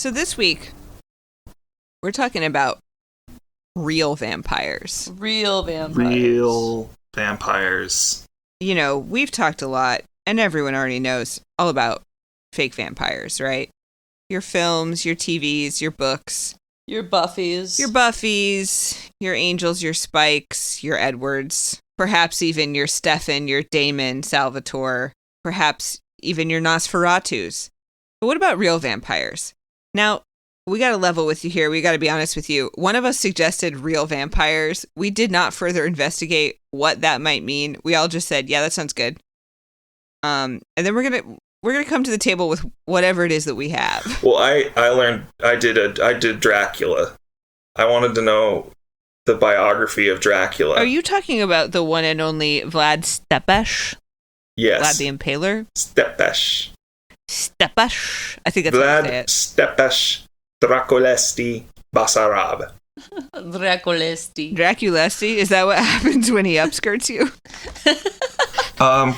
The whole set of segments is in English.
So this week, we're talking about real vampires. Real vampires. Real vampires. You know, we've talked a lot, and everyone already knows all about fake vampires, right? Your films, your TVs, your books. Your Buffys. Your Buffys, your Angels, your Spikes, your Edwards. Perhaps even your Stefan, your Damon, Salvatore. Perhaps even your Nosferatus. But what about real vampires? Now, we got to level with you here. We got to be honest with you. One of us suggested real vampires. We did not further investigate what that might mean. We all just said, yeah, that sounds good. And then we're gonna come to the table with whatever it is that we have. Well, I did Dracula. I wanted to know the biography of Dracula. Are you talking about the one and only Vlad Stepesh? Yes. Vlad the Impaler? Stepesh. Stepesh. I think that's how you say Vlad it. Stepesh Draculesti Basarab. Draculesti. Is that what happens when he upskirts you?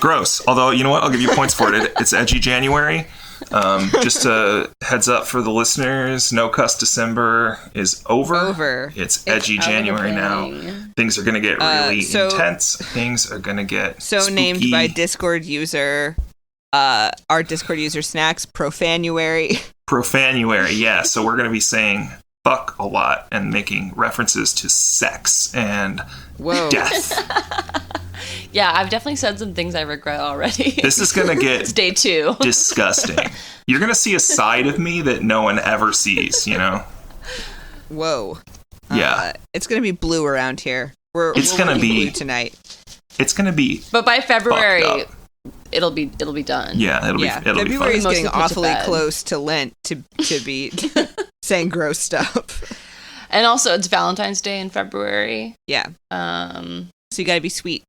Gross. Although, you know what? I'll give you points for it. It's Edgy January. Just a heads up for the listeners. No Cuss December is over. It's Edgy January now. Things are going to get really intense. Things are going to get spooky. Named by Discord user, our Discord user Snacks, Profanuary. Profanuary, yeah. So we're going to be saying fuck a lot and making references to sex and death. Yeah, I've definitely said some things I regret already. This is going to get it's day 2. Disgusting. You're going to see a side of me that no one ever sees, you know? Whoa. Yeah. It's going to be blue around here. It's going to be blue tonight. It's going to be. But by February, it'll be done. Yeah, it'll be February is fun. getting awfully close to Lent to be saying gross stuff. And also, it's Valentine's Day in February. Yeah. So you got to be sweet.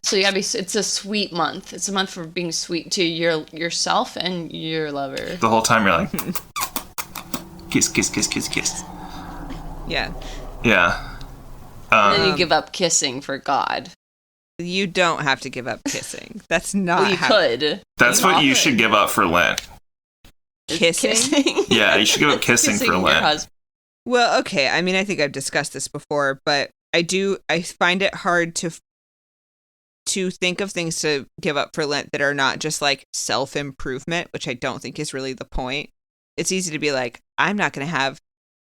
So you gotta be. It's a sweet month. It's a month for being sweet to yourself and your lover. The whole time you're like, kiss, kiss, kiss, kiss, kiss. Yeah. Yeah. And then you give up kissing for God. You don't have to give up kissing. That's not. Well, you could. That's what you should give up for Lent. Kissing? Yeah, you should give up kissing for Lent. Well, okay. I mean, I think I've discussed this before, but I find it hard to think of things to give up for Lent that are not just like self-improvement, which I don't think is really the point. It's easy to be like, I'm not going to have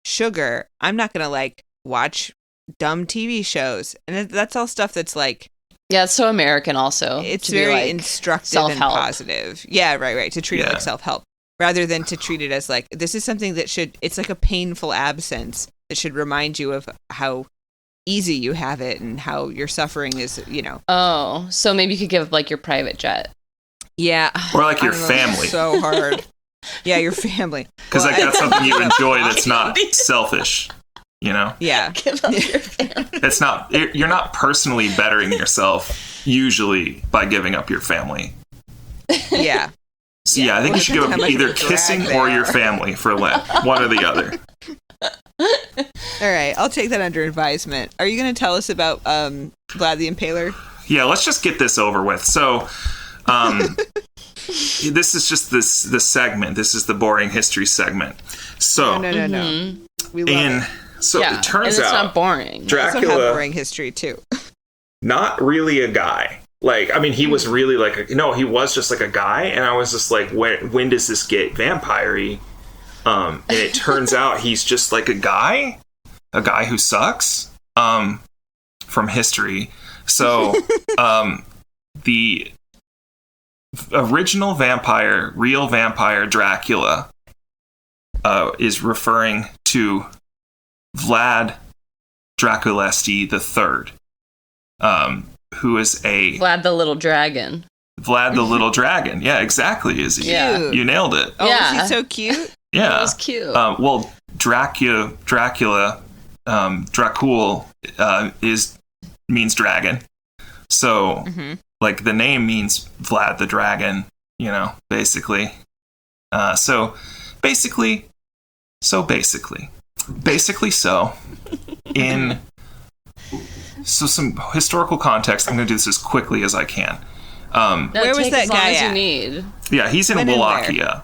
sugar. I'm not going to like watch dumb TV shows. And that's all stuff that's like... Yeah, it's so American also. It's very like instructive self-help. And positive. Yeah, right. To treat it like self-help. Rather than to treat it as like, this is something that it's like a painful absence that should remind you of how easy you have it and how your suffering is, you know. Oh, so maybe you could give up like your private jet. Yeah. Or like your family. So hard. Yeah, your family. Because like that's something you enjoy that's not selfish, you know? Yeah. Give up your family. It's not, you're not personally bettering yourself usually by giving up your family. Yeah. So yeah, I think you should give up either kissing or your family for Lent. One or the other. All right, I'll take that under advisement. Are you going to tell us about Vlad the Impaler? Yeah, let's just get this over with. So, this is just this segment. This is the boring history segment. So, No. We love it. So it turns and it's out not boring. Dracula also have boring history too. Not really a guy. Like, I mean, he was really like he was just like a guy, and I was just like, when does this get vampire-y? And it turns out he's just like a guy who sucks, from history. So, the original real vampire Dracula, is referring to Vlad Draculesti III, who is Vlad the Little Dragon. Vlad the Little Dragon. Yeah, exactly. Is he? Yeah. You nailed it. Oh, is he so cute? Yeah. It was cute. Well, Dracula, Dracul, means dragon. So, like, the name means Vlad the Dragon, you know, basically. So, some historical context. I'm going to do this as quickly as I can. Where was that guy at? You need. Yeah, he's in Wallachia.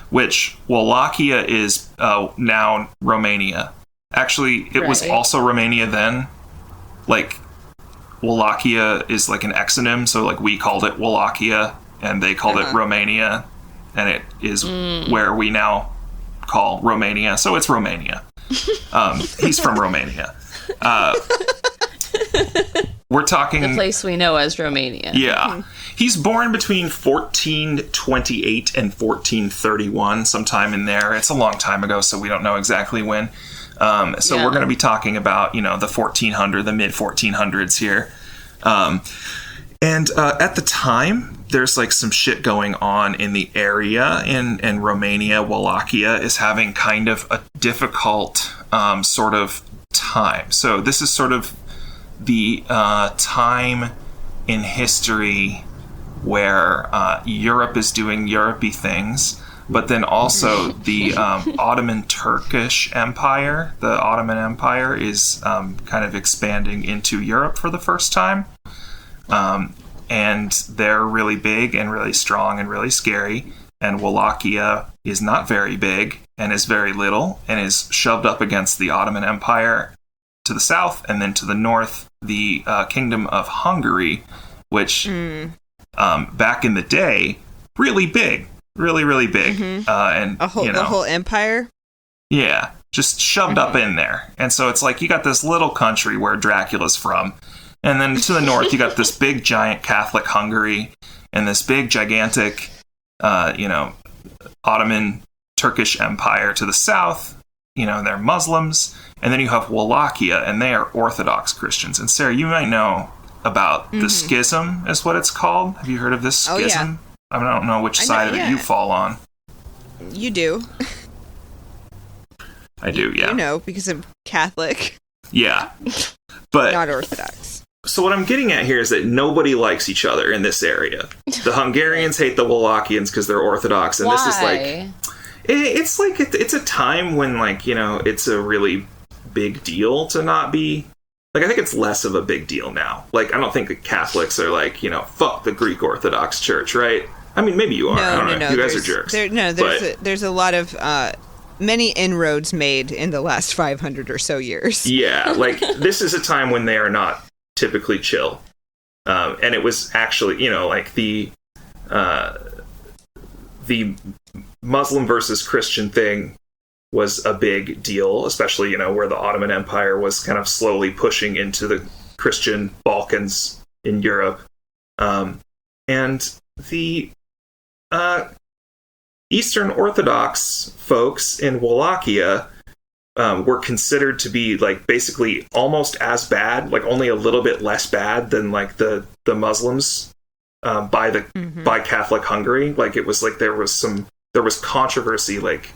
which Wallachia is now Romania. Actually, it was also Romania then. Like, Wallachia is like an exonym, so like we called it Wallachia, and they called it Romania, and it is where we now call Romania. So it's Romania. He's from Romania. We're talking... The place we know as Romania. Yeah. He's born between 1428 and 1431, sometime in there. It's a long time ago, so we don't know exactly when. We're going to be talking about, the 1400, the mid-1400s here. At the time, there's like some shit going on in the area in Romania. Wallachia is having kind of a difficult sort of time. So this is sort of the time in history where Europe is doing Europe-y things, but then also the Ottoman Turkish Empire, the Ottoman Empire, is kind of expanding into Europe for the first time. And they're really big and really strong and really scary. And Wallachia is not very big and is very little and is shoved up against the Ottoman Empire to the south, and then to the north, the Kingdom of Hungary, which back in the day, really big. Really, really big. And the whole empire? Yeah, just shoved up in there. And so it's like you got this little country where Dracula's from. And then to the north, you got this big, giant Catholic Hungary and this big, gigantic, Ottoman Turkish Empire to the south. They're Muslims. And then you have Wallachia, and they are Orthodox Christians. And Sarah, you might know about the schism, is what it's called. Have you heard of this schism? Yeah. I don't know which side of it you fall on. You do. I do, yeah. Because I'm Catholic. Yeah. But not Orthodox. So what I'm getting at here is that nobody likes each other in this area. The Hungarians hate the Wallachians because they're Orthodox, and Why? This is like it's a time when it's a really big deal to not be. Like, I think it's less of a big deal now. Like, I don't think the Catholics are like, fuck the Greek Orthodox Church, right? I mean, maybe you are. I don't know. You guys are jerks. There's a lot of many inroads made in the last 500 or so years. Yeah, like, this is a time when they are not typically chill. And it was actually, the Muslim versus Christian thing was a big deal, especially, where the Ottoman Empire was kind of slowly pushing into the Christian Balkans in Europe. And the Eastern Orthodox folks in Wallachia were considered to be like basically almost as bad, like only a little bit less bad than like the Muslims by Catholic Hungary. Like, it was like there was controversy, like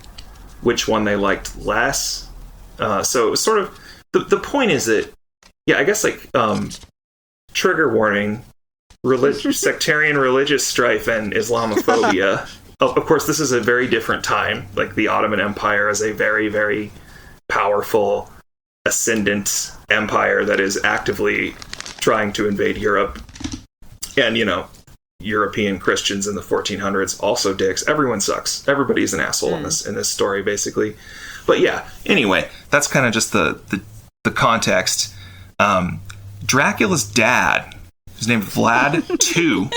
which one they liked less. So it was sort of the point is that, yeah, I guess like trigger warning, sectarian religious strife and Islamophobia. Of course, this is a very different time. Like, the Ottoman Empire is a very, very powerful, ascendant empire that is actively trying to invade Europe. And, European Christians in the 1400s also dicks. Everyone sucks. Everybody's an asshole in this story, basically. But yeah, anyway, that's kind of just the context. Dracula's dad, his name is Vlad II.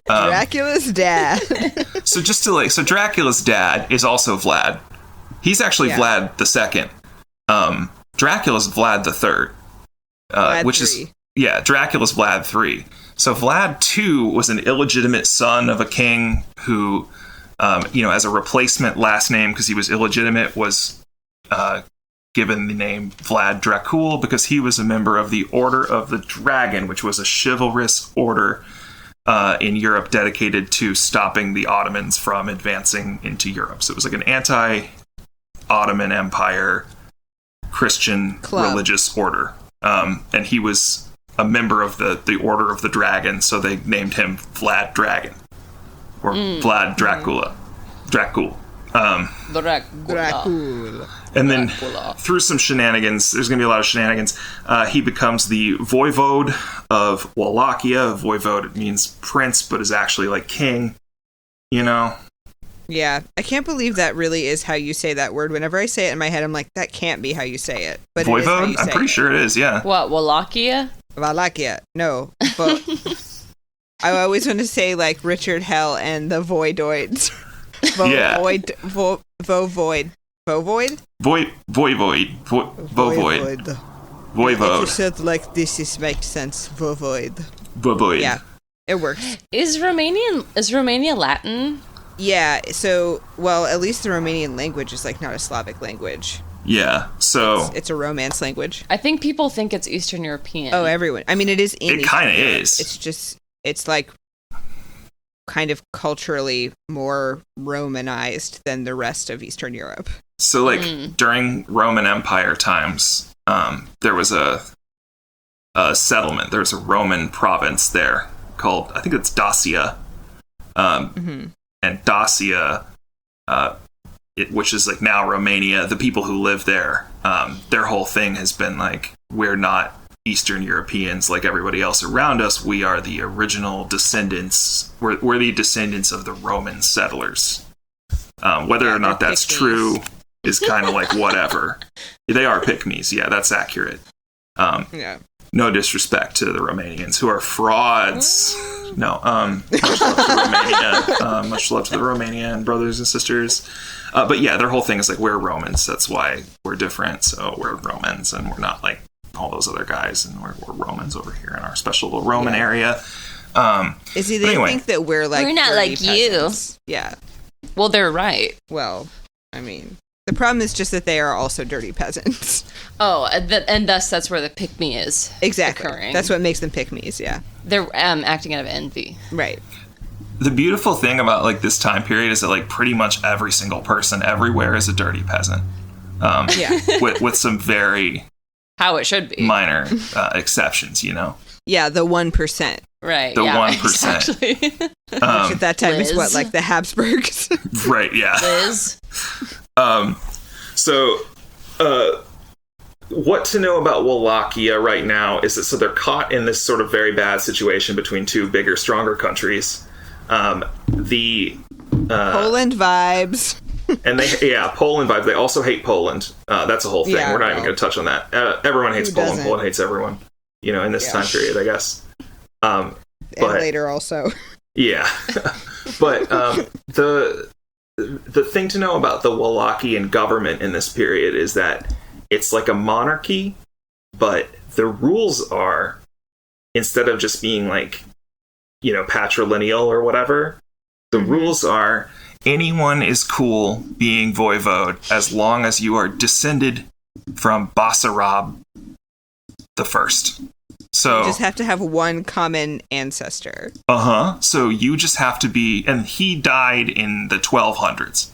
Dracula's dad. So Dracula's dad is also Vlad. He's actually Vlad II. Dracula's Vlad III. Dracula's Vlad III. So Vlad II was an illegitimate son of a king who, as a replacement last name, because he was illegitimate, was given the name Vlad Dracul because he was a member of the Order of the Dragon, which was a chivalrous order in Europe dedicated to stopping the Ottomans from advancing into Europe. So it was like an anti-Ottoman Empire Christian religious order. And he was a member of the Order of the Dragon, so they named him Vlad Dragon. Or Vlad Dracula. Dracul. Dracula. And then through some shenanigans, there's going to be a lot of shenanigans, he becomes the voivode of Wallachia. Voivode means prince, but is actually like king, Yeah, I can't believe that really is how you say that word. Whenever I say it in my head, I'm like, that can't be how you say it. But it is how you Voivode? I'm say pretty it. sure it is, yeah. What, Wallachia? Wallachia. No, but I always want to say like Richard Hell and the Voidoids. Yeah. Void. Voivode. Voivode. Voivode. If you said like this, it makes sense. Voivode. Voivode. Yeah, it works. Is Romania Latin? Yeah, so, well, at least the Romanian language is like not a Slavic language. Yeah, so... It's a Romance language. I think people think it's Eastern European. Oh, everyone. I mean, it is in It kind of Eastern Europe. is. It's just, it's like kind of culturally more Romanized than the rest of Eastern Europe. So, like, during Roman Empire times, there was a settlement. There's a Roman province there called, I think it's Dacia. And Dacia, which is like now Romania, the people who live there, their whole thing has been like, we're not Eastern Europeans like everybody else around us. We are the original descendants. We're the descendants of the Roman settlers. Whether or not that's true is kind of like whatever. They are pygmies. Yeah, that's accurate. Yeah. No disrespect to the Romanians, who are frauds. No, much love to Romania. Much love to the Romanian brothers and sisters. But yeah, their whole thing is like, we're Romans. That's why we're different. So we're Romans, and we're not like all those other guys, and we're Romans over here in our special little Roman area. They think that we're like... We're not like peasants. You. Yeah. Well, they're right. Well, I mean... The problem is just that they are also dirty peasants. Oh, and thus that's where the pick me is. Exactly. Occurring. That's what makes them pick-me's, yeah. They're acting out of envy. Right. The beautiful thing about like this time period is that like pretty much every single person everywhere is a dirty peasant. Yeah. with some very how it should be minor exceptions, you know. Yeah, the 1%. Right. The yeah, 1%. Exactly. Which at that time Liz. is what, like the Habsburgs? Right. Yeah. Liz. So, what to know about Wallachia right now is that so they're caught in this sort of very bad situation between two bigger, stronger countries. Poland vibes. And Poland vibes. They also hate Poland. That's a whole thing. Yeah, We're not even going to touch on that. Everyone hates Poland. Doesn't? Poland hates everyone. You know, in this time period, I guess. And later also. Yeah, but the thing to know about the Wallachian government in this period is that it's like a monarchy, but the rules are, instead of just being like, you know, patrilineal or whatever, the rules are anyone is cool being voivode as long as you are descended from Basarab the First. So You just have to have one common ancestor. So you just have to be, and he died in the 1200s.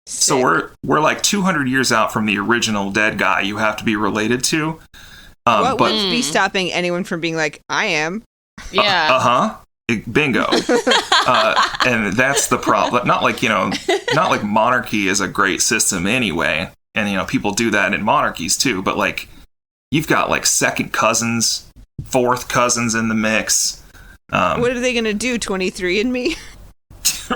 Sick. So we're like 200 years out from the original dead guy you have to be related to. What would be stopping anyone from being like, I am? Yeah. Bingo. And that's the problem. Not like monarchy is a great system anyway. And, you know, people do that in monarchies too. But like, you've got like second cousins, fourth cousins in the mix. What are they going to do, 23andMe?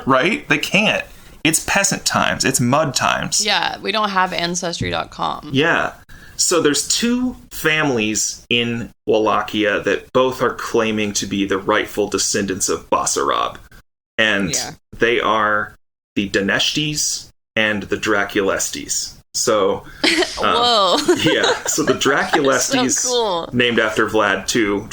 Right? They can't. It's peasant times. It's mud times. Yeah, we don't have Ancestry.com. Yeah. So there's two families in Wallachia that both are claiming to be the rightful descendants of Basarab. And they are the Daneshtis and the Draculestis. So, whoa. Yeah. So the Draculestis, so cool. Named after Vlad II,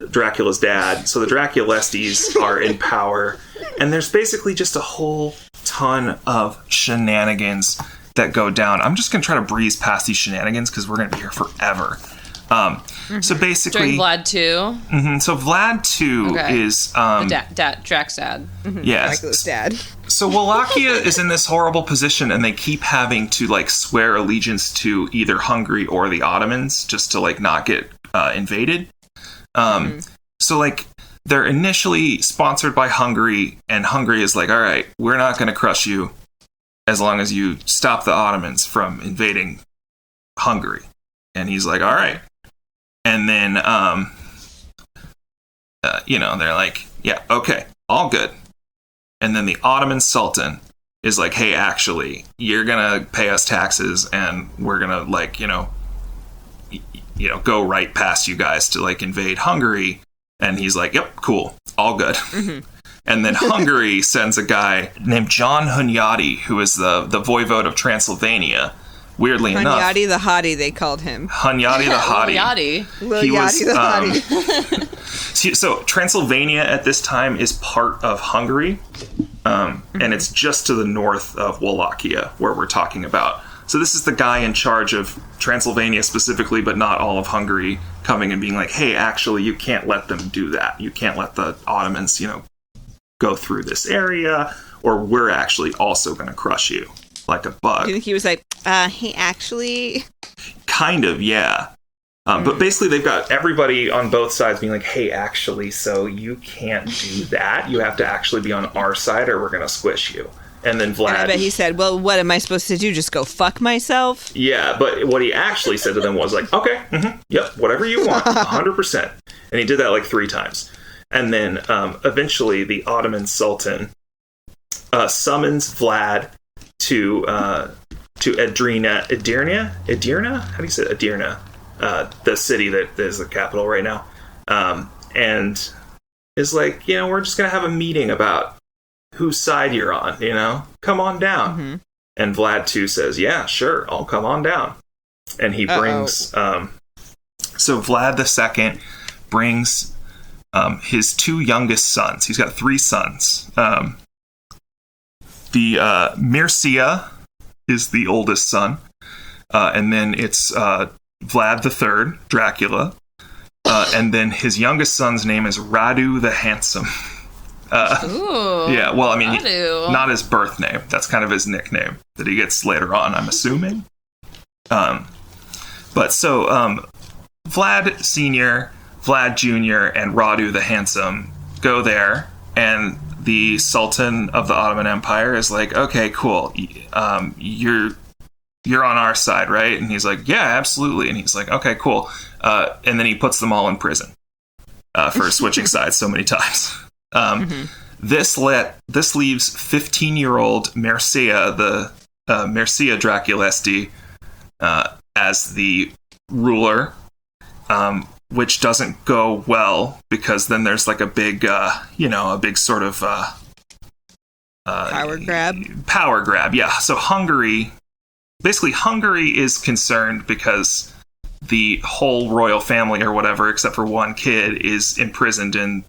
Dracula's dad. So the Draculestis are in power. And there's basically just a whole ton of shenanigans that go down. I'm just going to try to breeze past these shenanigans because we're going to be here forever. So basically... During Vlad 2? So Vlad II is... Drax dad. Yes. Dracula's dad. So Wallachia is in this horrible position, and they keep having to, like, swear allegiance to either Hungary or the Ottomans just to, like, not get invaded. So, like, they're initially sponsored by Hungary, and Hungary is like, all right, we're not going to crush you as long as you stop the Ottomans from invading Hungary. And he's like, all right. And then, they're like, yeah, okay, all good. And then the Ottoman Sultan is like, hey, actually, you're going to pay us taxes and we're going to like, go right past you guys to like invade Hungary. And he's like, yep, cool, all good. Mm-hmm. And then Hungary sends a guy named John Hunyadi, who is the voivode of Transylvania. Weirdly enough, Hunyadi the Hottie, they called him. Hunyadi the Hottie. Yachty. He was the Hottie. So Transylvania at this time is part of Hungary, and it's just to the north of Wallachia, where we're talking about. So this is the guy in charge of Transylvania specifically, but not all of Hungary, coming and being like, hey, actually, you can't let them do that. You can't let the Ottomans, go through this area, or we're actually also going to crush you like a bug. Do you think he was like, hey, actually? Kind of, yeah. But basically, they've got everybody on both sides being like, hey, actually, so you can't do that. You have to actually be on our side or we're going to squish you. And then Vlad... And I bet he said, well, what am I supposed to do? Just go fuck myself? Yeah, but what he actually said to them was like, okay, yep, whatever you want, 100%. And he did that like 3 times. And then eventually the Ottoman Sultan summons Vlad to Edirne? How do you say it? Edirne? The city that is the capital right now. And is like, we're just going to have a meeting about whose side you're on, come on down. Mm-hmm. And Vlad too says, yeah, sure, I'll come on down. And he brings, so Vlad II brings his 2 youngest sons. He's got 3 sons. The Mircea is the oldest son. And then it's Vlad III, Dracula. And then his youngest son's name is Radu the Handsome. Ooh, yeah, well, I mean, not his birth name. That's kind of his nickname that he gets later on, I'm assuming. But so Vlad Sr., Vlad Jr., and Radu the Handsome go there, and the Sultan of the Ottoman Empire is like, okay, cool, you're on our side, right? And he's like, yeah, absolutely. And he's like, okay, cool. And then he puts them all in prison for switching sides so many times. This leaves 15-year-old Mircea, the Mircea Draculesti, as the ruler, which doesn't go well because then there's like a big sort of power grab. Power grab, yeah. So Hungary is concerned because the whole royal family or whatever, except for one kid, is imprisoned in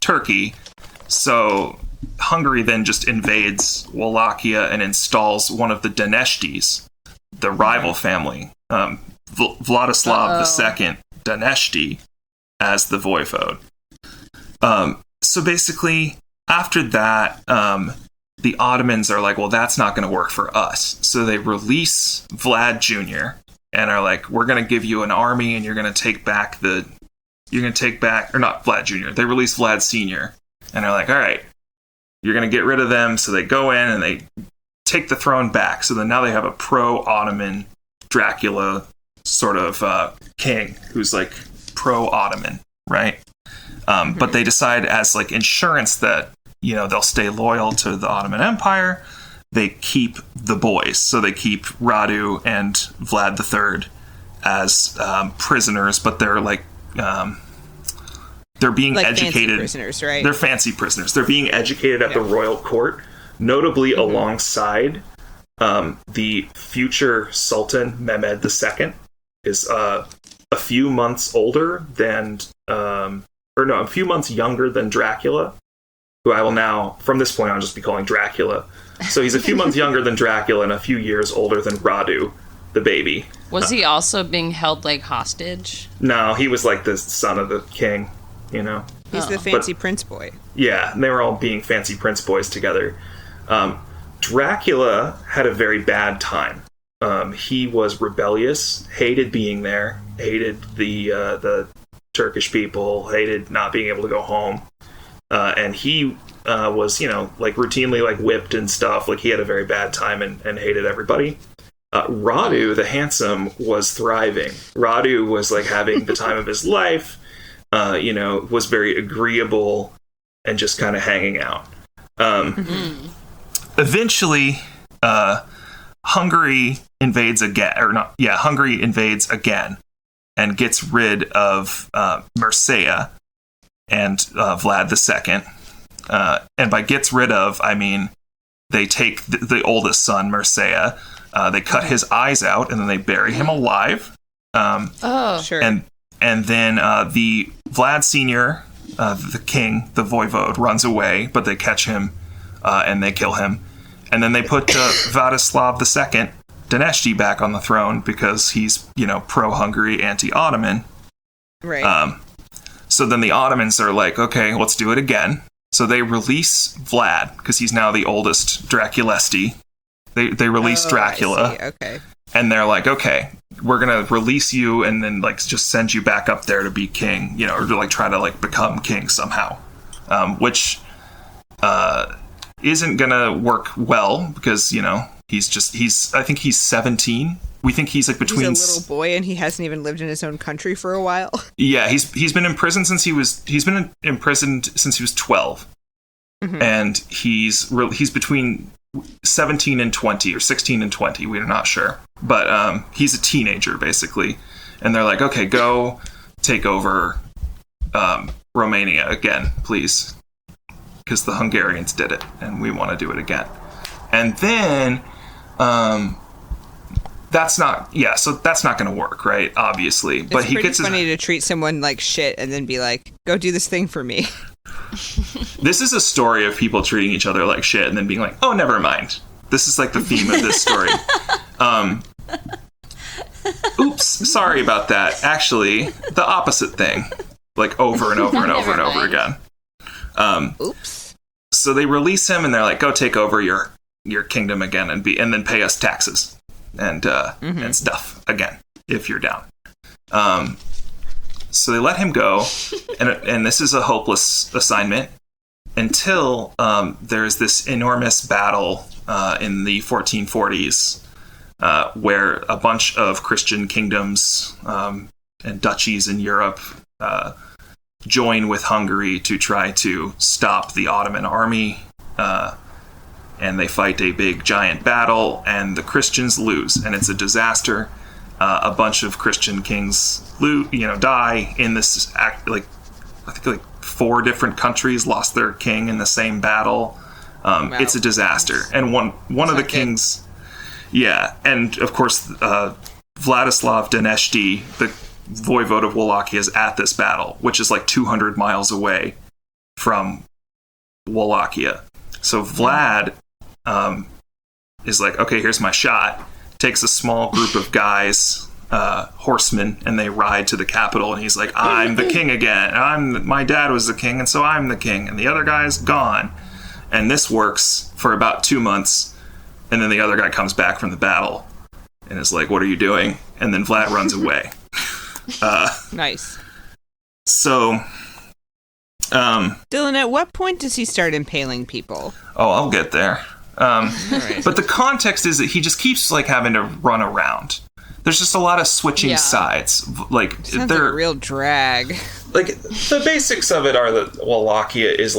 Turkey. So Hungary then just invades Wallachia and installs one of the Daneshtis, the rival family, Vladislav II Daneshti, as the voivode. So basically, after that, the Ottomans are like, well, that's not going to work for us. So they release Vlad Jr. and are like, we're going to give you an army and you're going to take back, or not Vlad Jr. They release Vlad Sr. and they're like, all right, you're going to get rid of them. So they go in and they take the throne back. So then now they have a pro-Ottoman Dracula sort of king who's like pro-Ottoman, right? But they decide as like insurance that, they'll stay loyal to the Ottoman Empire. They keep the boys. So they keep Radu and Vlad III as prisoners, but they're like, they're being educated. Fancy prisoners, right? They're fancy prisoners. They're being educated at the royal court, notably alongside the future Sultan Mehmed II is a few months older than, a few months younger than Dracula, who I will now, from this point on, just be calling Dracula. So he's a few months younger than Dracula and a few years older than Radu, the baby. Was he also being held like hostage? No, he was like the son of the king, He's the fancy prince boy. Yeah, and they were all being fancy prince boys together. Dracula had a very bad time. He was rebellious, hated being there, hated the Turkish people, hated not being able to go home. And he was, like routinely like whipped and stuff. Like he had a very bad time and hated everybody. Radu, the Handsome, was thriving. Radu was like having the time of his life, was very agreeable and just kind of hanging out. Eventually, Hungary invades again, Hungary invades again and gets rid of Mercia and Vlad II. And by gets rid of, I mean they take the oldest son, Mercia, they cut his eyes out and then they bury him alive. Sure. And then the Vlad Senior, the king, the voivode, runs away, but they catch him and they kill him. And then they put Vladislav II, Dineshti, back on the throne because he's, pro-Hungary, anti-Ottoman. Right. So then the Ottomans are like, okay, let's do it again. So they release Vlad because he's now the oldest Draculesti. They release Dracula. I see. Okay. And they're like, okay, we're going to release you and then just send you back up there to be king, or to try to become king somehow. Which isn't going to work well because, I think he's 17. We think he's between... He's a little boy and he hasn't even lived in his own country for a while. Yeah, he's been in prison since he was 12. Mm-hmm. And he's between 17 and 20 or 16 and 20. We're not sure. But he's a teenager, basically. And they're like, okay, go take over Romania again, please. Because the Hungarians did it, and we want to do it again. And then... that's not going to work, right? Obviously. But he gets funny to treat someone like shit and then be like, go do this thing for me. This is a story of people treating each other like shit and then being like, oh, never mind. This is the theme of this story. Oops, sorry about that. Actually, the opposite thing. Over and over and over and over again. Oops. So they release him and they're like, go take over your kingdom again and then pay us taxes and stuff again if you're down. So they let him go, and this is a hopeless assignment until there's this enormous battle in the 1440s where a bunch of Christian kingdoms and duchies in Europe join with Hungary to try to stop the Ottoman army. And they fight a big giant battle, and the Christians lose, and it's a disaster. A bunch of Christian kings die in this act. I think 4 different countries lost their king in the same battle. Wow. It's a disaster. And one of the kings, and of course Vladislav Dineshti, the voivode of Wallachia, is at this battle, which is 200 miles away from Wallachia. So Vlad is like, okay, here's my shot. Takes a small group of guys, horsemen, and they ride to the capital. And he's like, I'm the king again. My dad was the king, and so I'm the king. And the other guy's gone. And this works for about 2 months. And then the other guy comes back from the battle and is like, what are you doing? And then Vlad runs away. Nice. So... Dylan, at what point does he start impaling people? Oh, I'll get there. Right. But the context is that he just keeps having to run around. There's just a lot of switching sides. Sounds like a real drag. The basics of it are that Wallachia is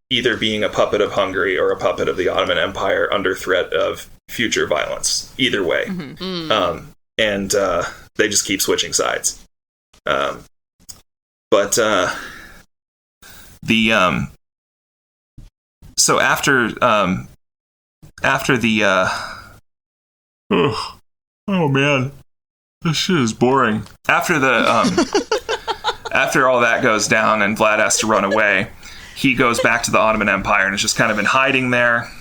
either being a puppet of Hungary or a puppet of the Ottoman Empire under threat of future violence. Either way. Mm-hmm. And they just keep switching sides. So after the oh man, this shit is boring. After after all that goes down and Vlad has to run away, he goes back to the Ottoman Empire and is just kind of in hiding there.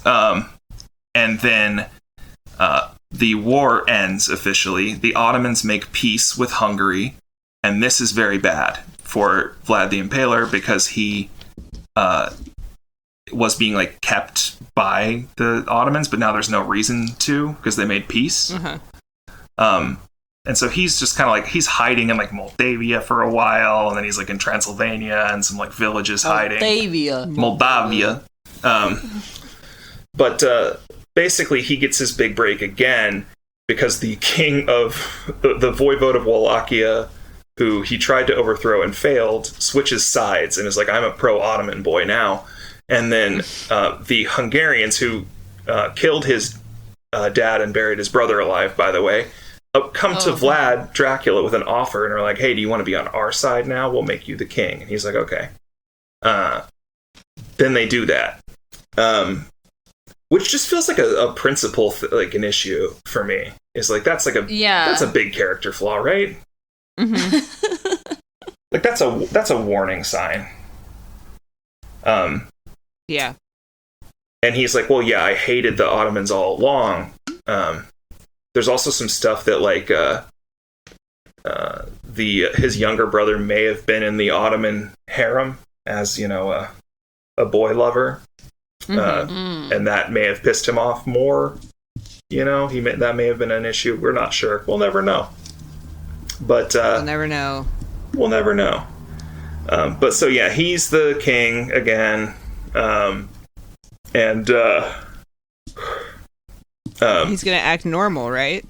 And then the war ends officially. The Ottomans make peace with Hungary, and this is very bad for Vlad the Impaler because he was being kept by the Ottomans, but now there's no reason to because they made peace. Uh-huh. And so he's just kind of he's hiding in Moldavia for a while, and then he's in Transylvania and some villages hiding. Moldavia. But basically he gets his big break again because the king of the voivode of Wallachia, who he tried to overthrow and failed, switches sides and is I'm a pro-Ottoman boy now. And then the Hungarians who killed his dad and buried his brother alive, by the way, come to Vlad, Dracula, with an offer and are like, hey, do you want to be on our side now? We'll make you the king. And he's like, okay. Then they do that. Which just feels like a principle, like an issue for me. It's like, that's like that's a big character flaw, right? Mm-hmm. Like, that's a warning sign. Yeah. And he's like, well, yeah, I hated the Ottomans all along. There's also some stuff that, like, his younger brother may have been in the Ottoman harem as, you know, a boy lover. And that may have pissed him off more. You know, that may have been an issue. We're not sure. We'll never know. But we'll never know. We'll never know. But so, yeah, he's the king again. And he's gonna act normal, right?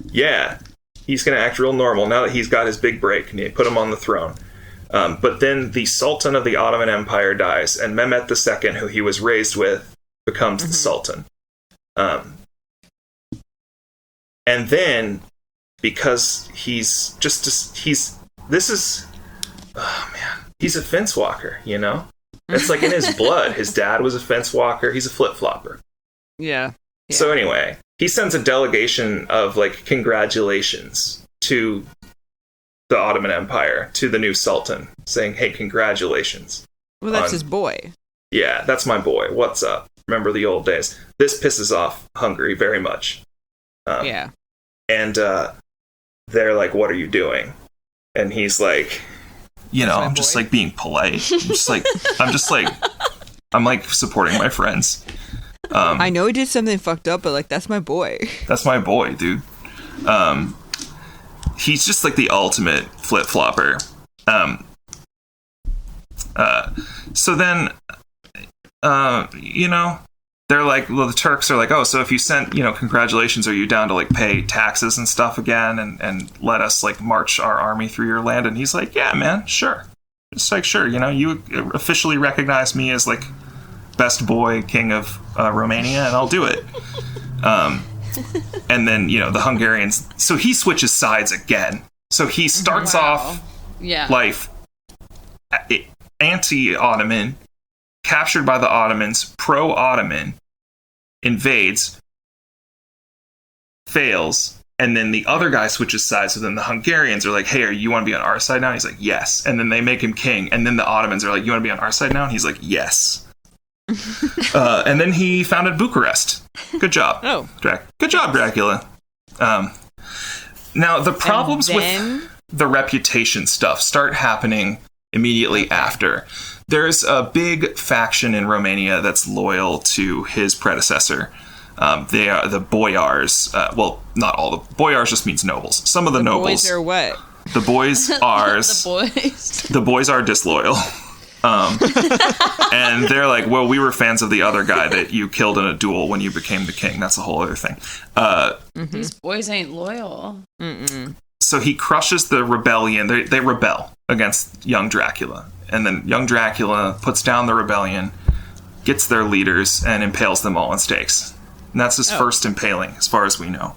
Yeah, he's gonna act real normal now that he's got his big break and he put him on the throne. But then the Sultan of the Ottoman Empire dies, and Mehmet II, who he was raised with, becomes the Sultan. And then, because he's a fence walker, you know? It's like in his blood. His dad was a fence walker. He's a flip-flopper. Yeah. So anyway, he sends a delegation of, like, congratulations to the Ottoman Empire, to the new Sultan, saying, hey, congratulations. Well, that's his boy. Yeah, that's my boy. What's up? Remember the old days. This pisses off Hungary very much. Yeah. And they're like, what are you doing? And he's like, you know, I'm just like being polite. I'm like supporting my friends. I know he did something fucked up, but like, that's my boy. That's my boy, dude. He's just like the ultimate flip-flopper. So then, you know, they're like, well, the Turks are like, oh, so if you sent, you know, congratulations, are you down to like pay taxes and stuff again and let us like march our army through your land? And he's like, yeah, man, sure. It's like, sure, you know, you officially recognize me as like best boy king of Romania, and I'll do it. And then, you know, the Hungarians, so he switches sides again. So he starts off life anti-Ottoman, captured by the Ottomans, pro-Ottoman, invades, fails, and then the other guy switches sides. So then the Hungarians are like, hey, you want to be on our side now? And he's like, yes. And then they make him king. And then the Ottomans are like, you want to be on our side now? And he's like, yes. And then he founded Bucharest. Good job. Oh. Good job, Dracula. Now, the problems with the reputation stuff start happening immediately after. There's a big faction in Romania that's loyal to his predecessor. They are the boyars. Well, not all the boyars just means nobles. Some of the nobles. Boys are what? The boys are the boys are disloyal. And they're like, well, we were fans of the other guy that you killed in a duel when you became the king. That's a whole other thing. These boys ain't loyal. So he crushes the rebellion. They rebel against young Dracula. And then young Dracula puts down the rebellion, gets their leaders, and impales them all on stakes. And that's his first impaling, as far as we know.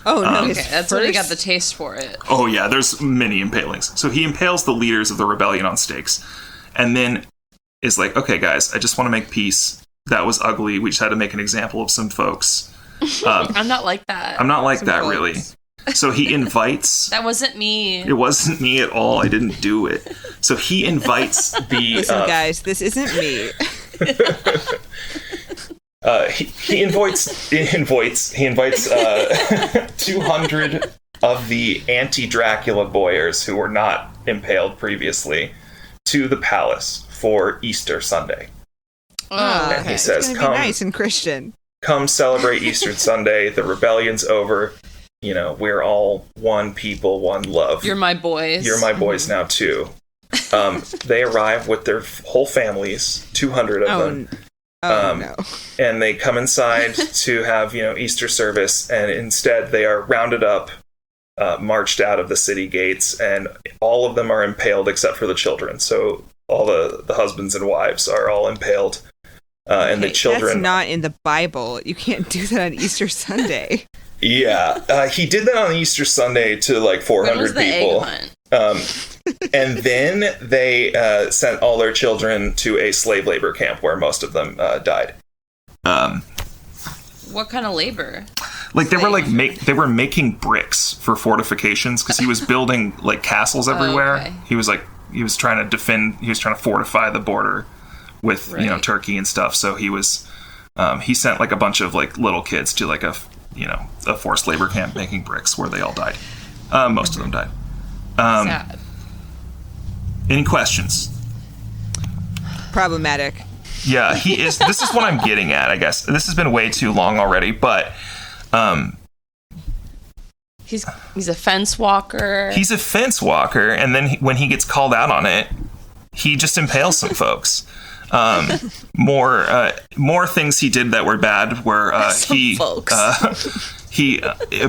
Oh, no. Okay, that's when he got the taste for it. Oh, yeah, there's many impalings. So he impales the leaders of the rebellion on stakes. And then is like, okay, guys, I just want to make peace. That was ugly. We just had to make an example of some folks. I'm not like that. I'm not like that, really. So he invites... That wasn't me. It wasn't me at all. I didn't do it. So he invites the... Listen, guys, this isn't me. He invites 200 of the anti-Dracula boyars who were not impaled previously to the palace for Easter Sunday. Oh, and he says, it's gonna be nice and Christian. Come celebrate Easter Sunday. The rebellion's over. You know, we're all one people, one love. You're my boys. You're my boys now, too. They arrive with their whole families, 200 of them. No. And they come inside to have, you know, Easter service, and instead they are rounded up, marched out of the city gates, and all of them are impaled except for the children. So all the husbands and wives are all impaled. And the children. That's not in the Bible. You can't do that on Easter Sunday. Yeah, he did that on Easter Sunday to like 400 people. And then they sent all their children to a slave labor camp where most of them died. What kind of labor? Like they were they were making bricks for fortifications because he was building like castles everywhere. Okay. He was trying to fortify the border with Turkey and stuff. So he sent like a bunch of like little kids to like a forced labor camp making bricks where they all died. Most of them died. Sad. Any questions? Problematic. Yeah, he is. This is what I'm getting at, I guess. This has been way too long already, but he's a fence walker. He's a fence walker, and then when he gets called out on it, he just impales some folks. More things he did that were bad were he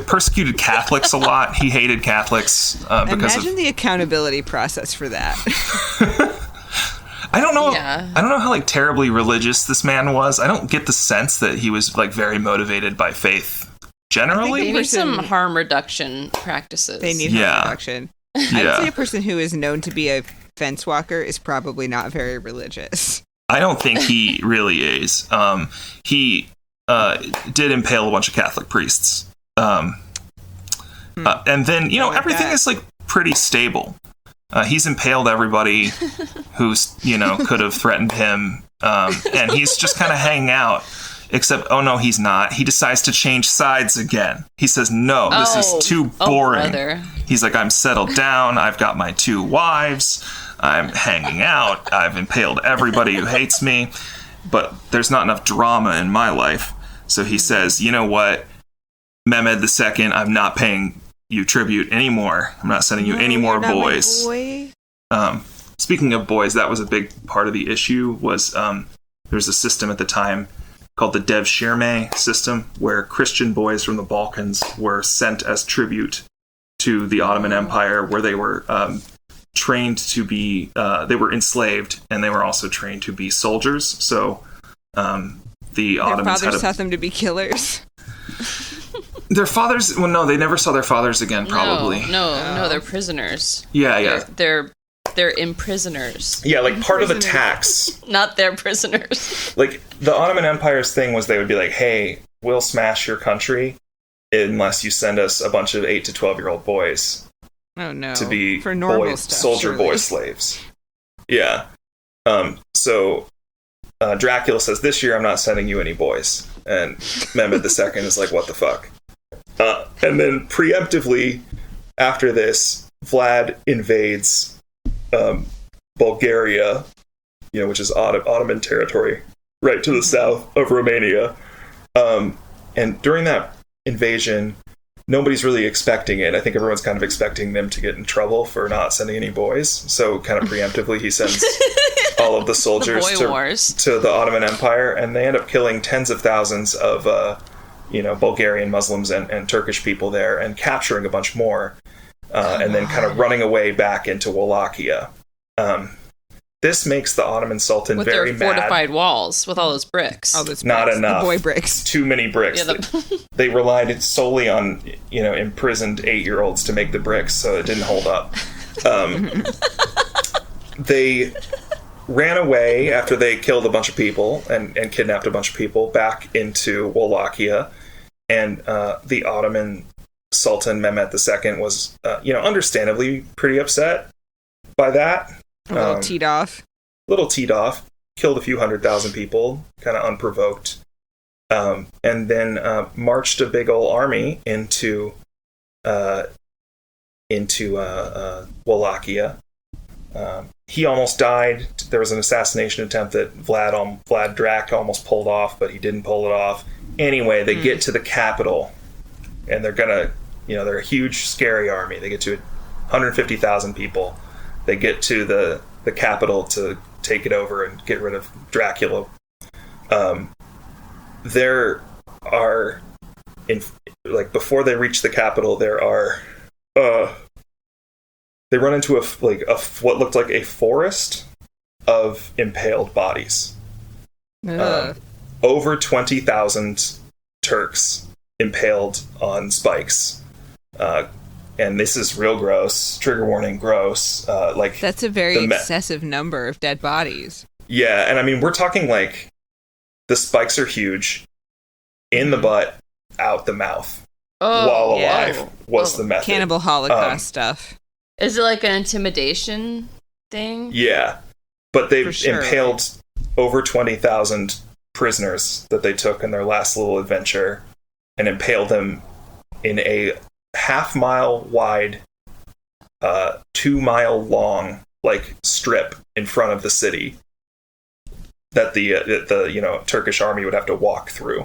persecuted Catholics a lot. He hated Catholics Imagine the accountability process for that. I don't know. Yeah. I don't know how like terribly religious this man was. I don't get the sense that he was like very motivated by faith generally. They need some harm reduction practices. They need harm reduction. I would say a person who is known to be a fence walker is probably not very religious. I don't think he really is. He did impale a bunch of Catholic priests. And then, everything is like pretty stable. He's impaled everybody who's, could have threatened him. And he's just kind of hanging out. Except, oh no, he's not. He decides to change sides again. He says, no, this is too boring. He's like, I'm settled down. I've got my 2 wives. I'm hanging out. I've impaled everybody who hates me. But there's not enough drama in my life. So he says, you know what, Mehmed II, I'm not paying you tribute anymore. I'm not sending you any more boys. Boy. Speaking of boys, that was a big part of the issue. Was there's a system at the time called the Devshirme system, where Christian boys from the Balkans were sent as tribute to the Ottoman Empire, where they were trained to be, they were enslaved, and they were also trained to be soldiers. So the Ottomans fathers taught them to be killers. Their fathers, well, no, they never saw their fathers again, probably. No, they're prisoners. Yeah. They're imprisoners. Yeah, like part of the tax. Not their prisoners. Like, the Ottoman Empire's thing was they would be like, hey, we'll smash your country unless you send us a bunch of 8 to 12-year-old boys. Oh, no. To be for normal stuff, soldier surely. boy slaves. Yeah. So Dracula says, this year I'm not sending you any boys. And Mehmed II is like, what the fuck? And then preemptively, after this, Vlad invades Bulgaria, which is Ottoman territory, right to the south of Romania. And during that invasion, nobody's really expecting it. I think everyone's kind of expecting them to get in trouble for not sending any boys. So kind of preemptively, he sends all of the soldiers to the Ottoman Empire, and they end up killing tens of thousands of Bulgarian Muslims and Turkish people there, and capturing a bunch more, and then kind of running away back into Wallachia. This makes the Ottoman Sultan with very their fortified mad. Walls with all those bricks. Not enough. The boy bricks. Too many bricks. Yeah, they relied solely on imprisoned 8-year-olds to make the bricks, so it didn't hold up. They ran away after they killed a bunch of people and kidnapped a bunch of people back into Wallachia, and the Ottoman Sultan Mehmed II was, understandably pretty upset by that. A little teed off. Killed a few 100,000 people, kind of unprovoked. And then marched a big old army into Wallachia. He almost died. There was an assassination attempt that Vlad Drac almost pulled off, but he didn't pull it off. Anyway, they get to the capital, and they're gonna, they're a huge, scary army. They get to 150,000 people. They get to the capital to take it over and get rid of Dracula. There are, before they reach the capital, there are, they run into what looked like a forest of impaled bodies. Over 20,000 Turks impaled on spikes. And this is real gross. Trigger warning, gross. That's a very excessive number of dead bodies. Yeah, and I mean, we're talking like the spikes are huge, in the butt, out the mouth, while alive was the method. Cannibal Holocaust stuff. Is it like an intimidation thing? Yeah, but they've impaled over 20,000 prisoners that they took in their last little adventure and impaled them in a half-mile wide, 2-mile long, like, strip in front of the city that the Turkish army would have to walk through.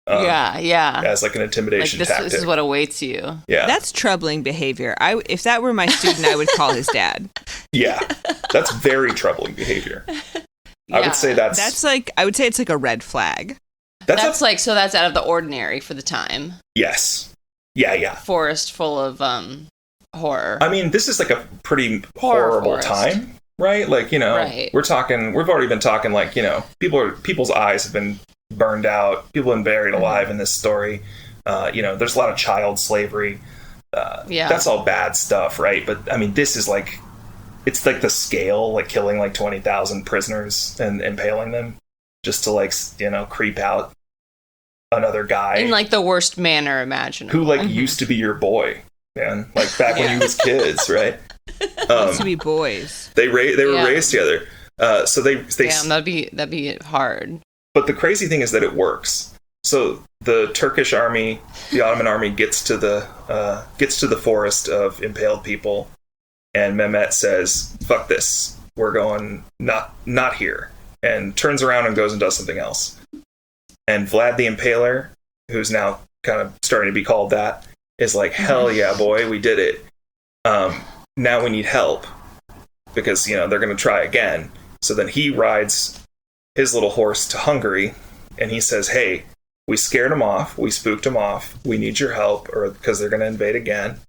As like an intimidation tactic. This is what awaits you. Yeah, that's troubling behavior. If that were my student, I would call his dad. Yeah, that's very troubling behavior. I would say that's like, I would say it's like a red flag. That's out of the ordinary for the time. Yes. Yeah. Forest full of horror. I mean, this is like a pretty horrible time, right? Like, we've already been talking, like, people's eyes have been burned out. People have been buried alive in this story. There's a lot of child slavery. That's all bad stuff, right? But I mean, this is like, it's like the scale, like killing like 20,000 prisoners and impaling them just to like, creep out another guy in like the worst manner imaginable, who like used to be your boy, man, like back when you was kids, right? Used to be boys. They were raised together. So they that'd be hard. But the crazy thing is that it works. So the Turkish army, the Ottoman army, gets to the forest of impaled people, and Mehmet says, "Fuck this, we're going not here," and turns around and goes and does something else. And Vlad the Impaler, who's now kind of starting to be called that, is like, "Hell yeah, boy, we did it. Now we need help because they're going to try again." So then he rides his little horse to Hungary, and he says, "Hey, we scared them off, we spooked them off, we need your help, or because they're going to invade again,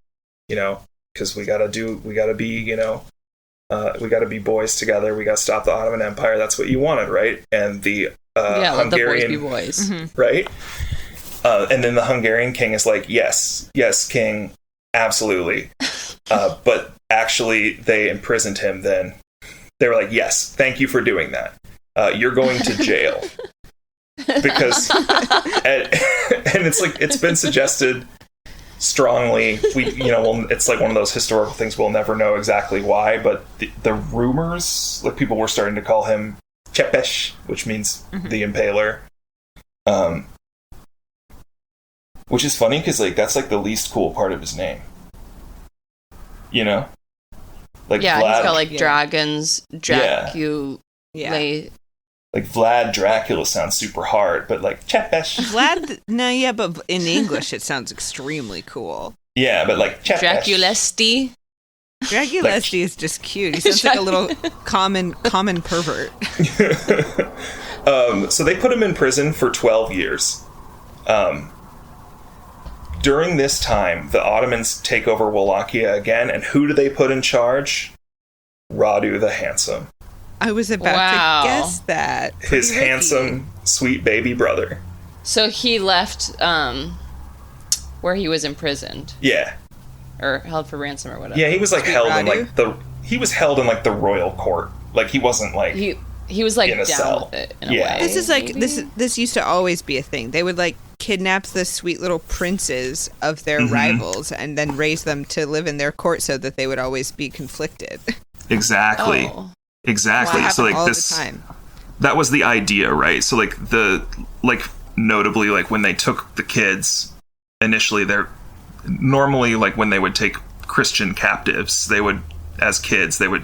because we got to be boys together, we got to stop the Ottoman Empire, that's what you wanted, right?" And the Hungarian, let the boys be boys. Right? And then the Hungarian king is like, yes, king, absolutely. But actually, they imprisoned him then. They were like, "Yes, thank you for doing that. You're going to jail." Because and it's like, it's been suggested strongly, it's like one of those historical things we'll never know exactly why, but the rumors, like, people were starting to call him Chepesh, which means the Impaler, which is funny because like that's like the least cool part of his name, like Vlad, he's got like dragons, Dracula. Like Vlad Dracula sounds super hard, but like Chepesh. Vlad, but in English it sounds extremely cool. Yeah, but like Draculesti. Draculesti is just cute. He sounds like a little common pervert. So they put him in prison for 12 years. During this time, the Ottomans take over Wallachia again, and who do they put in charge? Radu the Handsome. I was about to guess that. His handsome, sweet baby brother. So he left where he was imprisoned. Yeah. Or held for ransom or whatever. Yeah, he was like held in like the royal court. Like he wasn't like he was like in a down cell. with it in a way. This is like this used to always be a thing. They would like kidnap the sweet little princes of their rivals and then raise them to live in their court so that they would always be conflicted. Exactly. Oh. Exactly. So like that was the idea, right? So like notably, like when they took the kids initially, they're normally like when they would take Christian captives, they would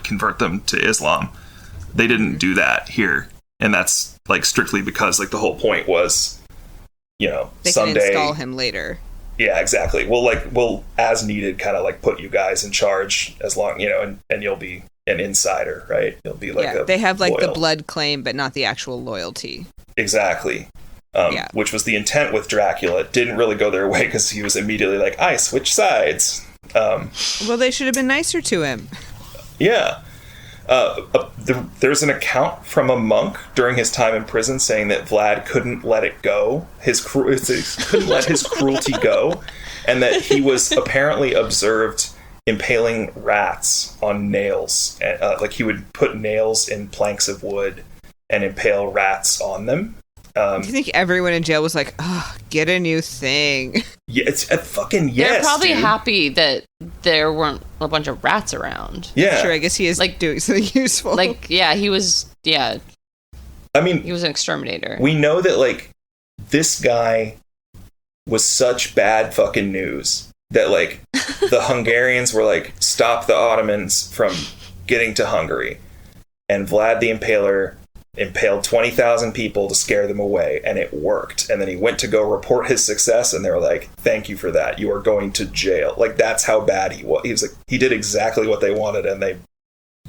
convert them to Islam. They didn't do that here, and that's like strictly because like the whole point was, they someday can install him later. Yeah, exactly. We'll as needed kind of like put you guys in charge as long, and you'll be an insider, right? You'll be like they have like the blood claim, but not the actual loyalty. Exactly. Which was the intent with Dracula. It didn't really go their way because he was immediately like, "I switch sides." Well, they should have been nicer to him. Yeah. There's an account from a monk during his time in prison saying that Vlad couldn't let it go. Couldn't let his cruelty go, and that he was apparently observed impaling rats on nails. Like he would put nails in planks of wood and impale rats on them. Do you think everyone in jail was like, "Oh, get a new thing"? Yeah, it's a fucking yes. They're probably dude. happy that there weren't a bunch of rats around. Yeah, Sure, I guess he is like doing something useful. Like, yeah, he was. Yeah, I mean, he was an exterminator. we know that like this guy was such bad fucking news that like the Hungarians were like, stop the Ottomans from getting to Hungary, and Vlad the Impaler impaled 20,000 people to scare them away, and it worked. And then he went to go report his success, and they were like, thank you for that, you are going to jail. Like, that's how bad he was. He was like, he did exactly what they wanted, and they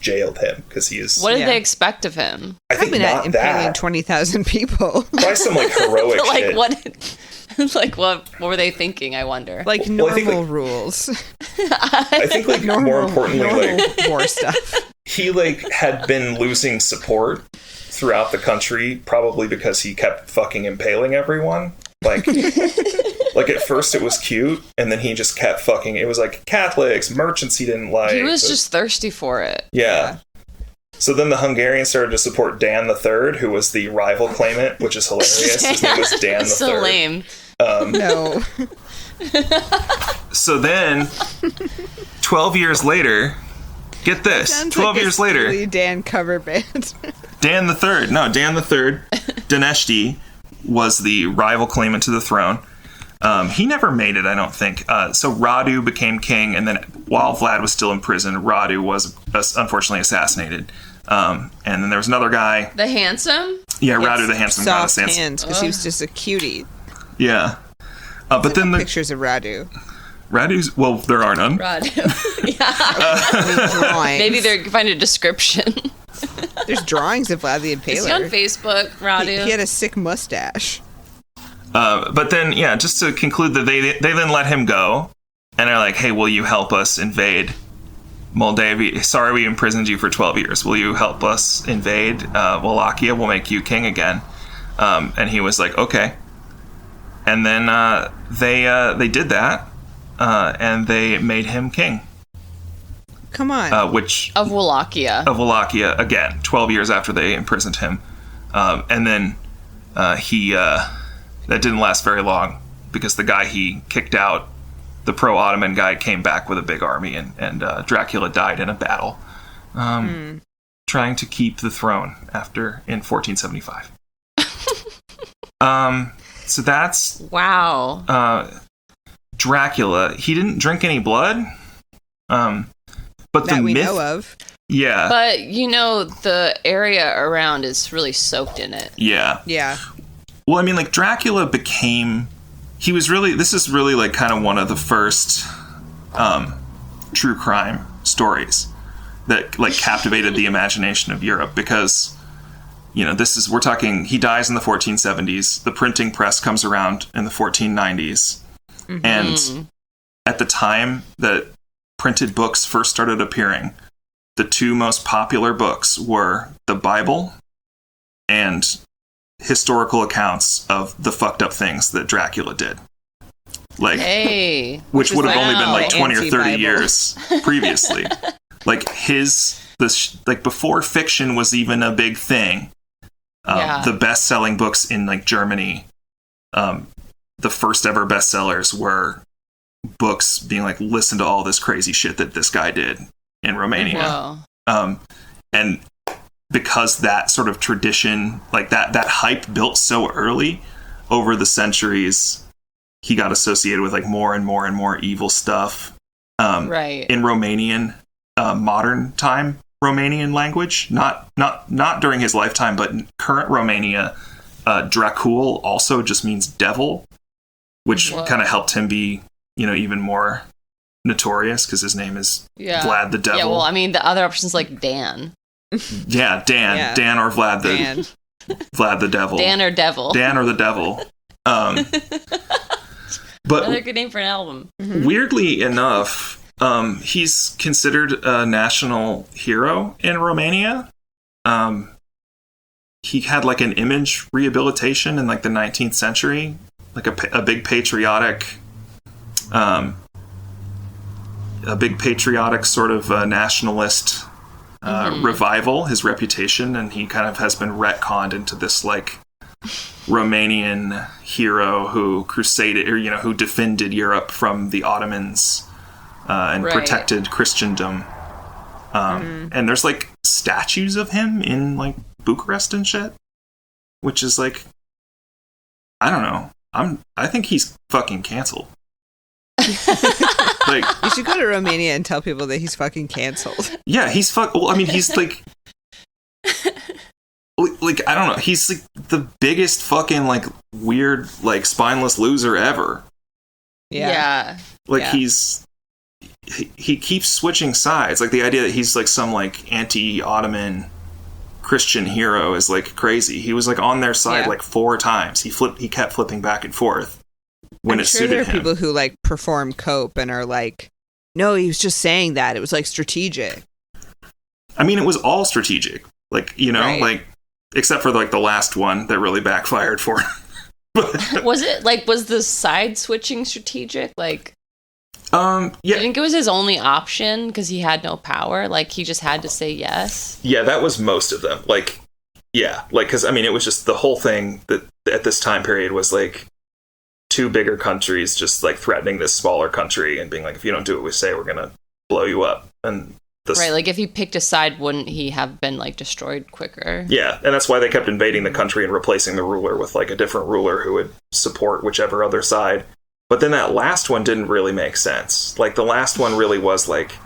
jailed him because he is. What did they expect of him? I think not impaling that 20,000 people. Probably some like heroic Like shit. what were they thinking, I wonder? Like Well, I think, normal like- rules. I think like more importantly, like war stuff. he like had been losing support throughout the country, probably because he kept fucking impaling everyone. Like at first it was cute, and then he just kept fucking. It was like Catholics, merchants he didn't like. He was just thirsty for it. Yeah. So then the Hungarians started to support Dan the Third, who was the rival claimant, which is hilarious. His name was Dan the So Third. lame. No. So then, 12 years later, get this, Sounds 12 like years a later, Steely Dan cover band. Dan the Third, Daneshti, was the rival claimant to the throne. He never made it, I don't think. So Radu became king, and then while Vlad was still in prison, Radu was unfortunately assassinated. And then there was another guy. The handsome? Yeah, Radu the handsome guy. Soft hands, because he was just a cutie. Yeah. But then the Pictures of Radu. Radu's, well, there are none. Radu. Yeah. Drawings. Maybe they find a description. There's drawings of Vlad the Impaler. Is he on Facebook, Radu? He had a sick mustache. But then, yeah, just to conclude that they then let him go, and they're like, hey, will you help us invade Moldavia? Sorry we imprisoned you for 12 years. Will you help us invade Wallachia? We'll make you king again. And he was like, okay. And then they did that, and they made him king. Come on. Of Wallachia. Of Wallachia, again, 12 years after they imprisoned him. And then that didn't last very long, because the guy he kicked out, the pro-Ottoman guy, came back with a big army, and Dracula died in a battle, trying to keep the throne in 1475. So that's Wow. Dracula. He didn't drink any blood, but that the we myth, know of. yeah, But, the area around is really soaked in it. yeah. Yeah. Well, I mean, like, Dracula this is really, like, kind of one of the first true crime stories that, like, captivated the imagination of Europe, because, we're talking, he dies in the 1470s, the printing press comes around in the 1490s, and at the time that printed books first started appearing, the two most popular books were the Bible and historical accounts of the fucked up things that Dracula did. Like, Hey. which would have only been like 20 or 30 Anti-Bible. years previously. Like before fiction was even a big thing, the best-selling books in like Germany, the first ever bestsellers were books being like, listen to all this crazy shit that this guy did in Romania. Whoa. And because that sort of tradition, like that hype built so early, over the centuries, he got associated with like more and more and more evil stuff. Right. In Romanian, modern time Romanian language, not during his lifetime, but in current Romania, Dracul also just means devil, which kind of helped him be, even more notorious, because his name is Vlad the Devil. Yeah, well, I mean, the other options like Dan. Yeah, Dan. Yeah. Dan or Vlad the Dan. Vlad the Devil. Dan or Devil. Dan or the Devil. But Another good name for an album. weirdly enough, He's considered a national hero in Romania. He had like an image rehabilitation in like the 19th century, like a big patriotic, sort of nationalist revival. His reputation, and he kind of has been retconned into this like Romanian hero who crusaded, or who defended Europe from the Ottomans and protected Christendom. And there's like statues of him in like Bucharest and shit, which is like, I don't know. I think he's fucking canceled. Like, you should go to Romania and tell people that he's fucking canceled. Yeah, he's well, I mean, he's like I don't know. He's like the biggest fucking like weird like spineless loser ever. Yeah. Like he keeps switching sides. Like the idea that he's like some like anti-Ottoman Christian hero is like crazy. He was like on their side like 4 times. He kept flipping back and forth when it suited him. There are people who like perform cope and are like, no, he was just saying that. It was like strategic. I mean, it was all strategic. Like, like except for like the last one that really backfired for him. Was the side switching strategic? Like, yeah. I think it was his only option because he had no power. Like, he just had to say yes. Yeah, that was most of them. Like, yeah, like, because I mean, it was just the whole thing that at this time period was like 2 bigger countries just like threatening this smaller country and being like, if you don't do what we say, we're gonna blow you up. And right, like if he picked a side, wouldn't he have been like destroyed quicker? Yeah, and that's why they kept invading the country and replacing the ruler with like a different ruler who would support whichever other side. But then that last one didn't really make sense. Like the last one really was like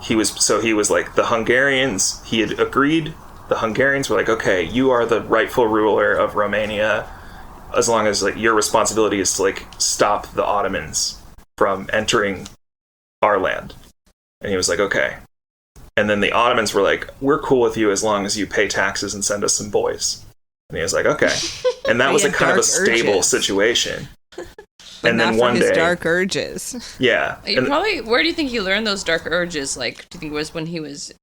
he was like the Hungarians, he had agreed, the Hungarians were like, okay, you are the rightful ruler of Romania as long as like your responsibility is to like stop the Ottomans from entering our land. And he was like, okay. And then the Ottomans were like, we're cool with you as long as you pay taxes and send us some boys. And he was like, okay. And that was a kind of a stable situation. But and not then one his day, dark urges. Yeah. Where do you think he learned those dark urges? Like, do you think it was when he was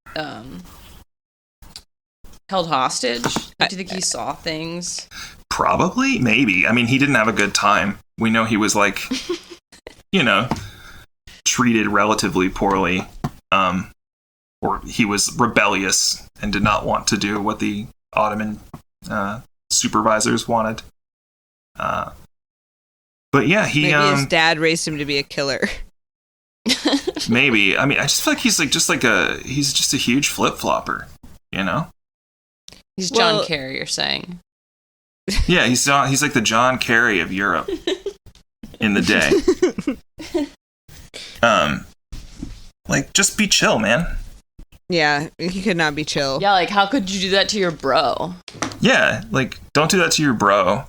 held hostage? Do you think he saw things? Probably, maybe. I mean, he didn't have a good time. We know he was like, treated relatively poorly, or he was rebellious and did not want to do what the Ottoman supervisors wanted. But yeah, maybe his dad raised him to be a killer. Maybe. I mean, I just feel like he's just a huge flip-flopper, He's John Kerry, you're saying. Yeah, he's like the John Kerry of Europe in the day. Like, just be chill, man. Yeah, he could not be chill. Yeah, like, how could you do that to your bro? Yeah, like, don't do that to your bro.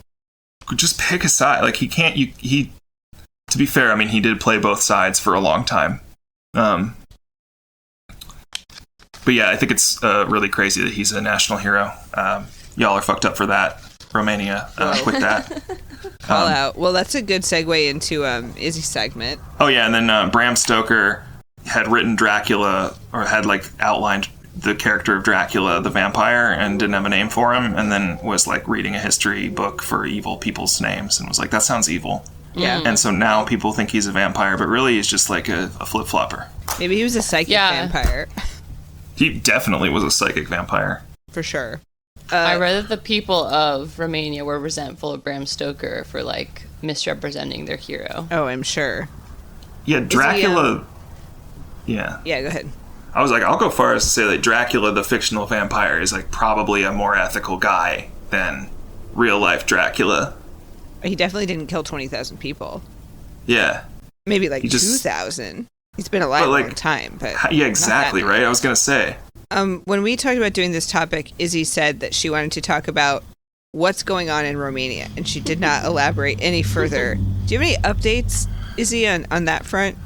Just pick a side. Like, he can't, he, to be fair, I mean, he did play both sides for a long time. But yeah, I think it's really crazy that he's a national hero. Y'all are fucked up for that. Romania, quit that. Call out. Well, that's a good segue into Izzy's segment. Oh yeah, and then Bram Stoker had written Dracula, or had like outlined the character of Dracula, the vampire, and didn't have a name for him, and then was like reading a history book for evil people's names, and was like, that sounds evil. Yeah. And so now people think he's a vampire, but really he's just like a flip-flopper. Maybe he was a psychic vampire. He definitely was a psychic vampire. For sure. I read that the people of Romania were resentful of Bram Stoker for like misrepresenting their hero. Oh, I'm sure. Yeah, Dracula. Yeah. Yeah, go ahead. I was like, I'll go far as to say that Dracula, the fictional vampire, is like probably a more ethical guy than real life Dracula. He definitely didn't kill 20,000 people. Yeah. Maybe like 2,000. He's been alive a long time, but yeah, exactly, right? I was gonna say. When we talked about doing this topic, Izzy said that she wanted to talk about what's going on in Romania, and she did not elaborate any further. Do you have any updates, Izzy, on that front?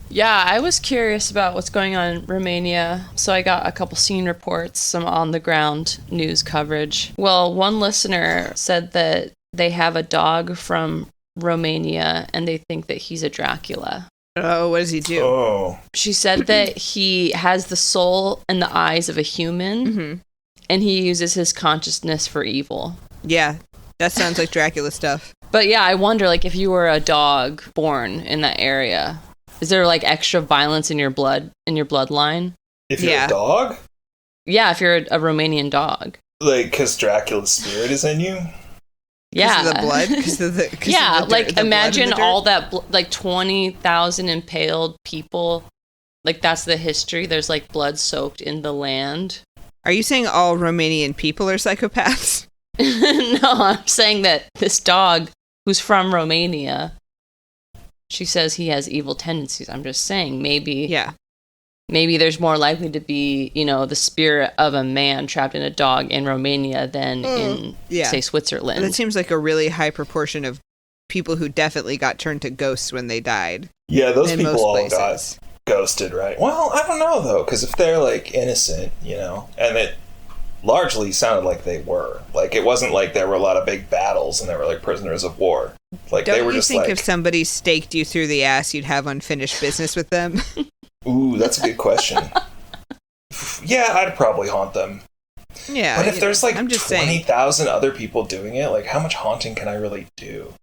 Yeah, I was curious about what's going on in Romania, so I got a couple scene reports, some on-the-ground news coverage. Well, one listener said that they have a dog from Romania, and they think that he's a Dracula. Oh, what does he do? Oh. She said that he has the soul and the eyes of a human, and he uses his consciousness for evil. Yeah, that sounds like Dracula stuff. But yeah, I wonder, like, if you were a dog born in that area, is there, like, extra violence in your bloodline? If you're a dog? Yeah, if you're a Romanian dog. Like, because Dracula's spirit is in you? Yeah. Because of the blood? Imagine all that, like, 20,000 impaled people. Like, that's the history. There's, like, blood soaked in the land. Are you saying all Romanian people are psychopaths? No, I'm saying that this dog, who's from Romania, she says he has evil tendencies. I'm just saying, maybe there's more likely to be, the spirit of a man trapped in a dog in Romania than in, say, Switzerland. That seems like a really high proportion of people who definitely got turned to ghosts when they died. Yeah, those people all got ghosted, right? Well, I don't know, though, because if they're, like, innocent, and it largely sounded like they were. Like, it wasn't like there were a lot of big battles and they were, like, prisoners of war. Like, they were just like... Don't you think if somebody staked you through the ass, you'd have unfinished business with them? Ooh, that's a good question. Yeah, I'd probably haunt them. Yeah. But if there's, like, 20,000 other people doing it, like, how much haunting can I really do,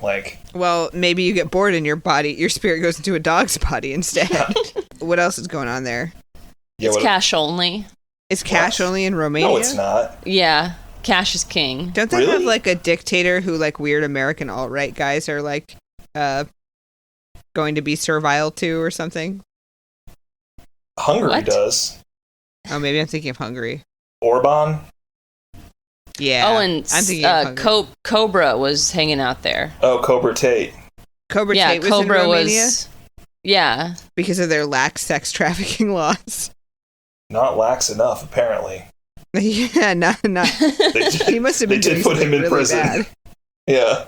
Like... Well, maybe you get bored and your spirit goes into a dog's body instead. What else is going on there? It's cash only. Is cash only in Romania? No, it's not. Yeah, cash is king. Don't they have, like, a dictator who, like, weird American alt-right guys are, like, going to be servile to or something? Hungary does. Oh, maybe I'm thinking of Hungary. Orban? Yeah. Oh, and I'm thinking of Cobra was hanging out there. Oh, Cobra Tate. Cobra Tate was Cobra in Romania? Yeah. Because of their lax sex trafficking laws. Not lax enough, apparently. Yeah, not. He must have been. They did put him in really prison. Bad. Yeah.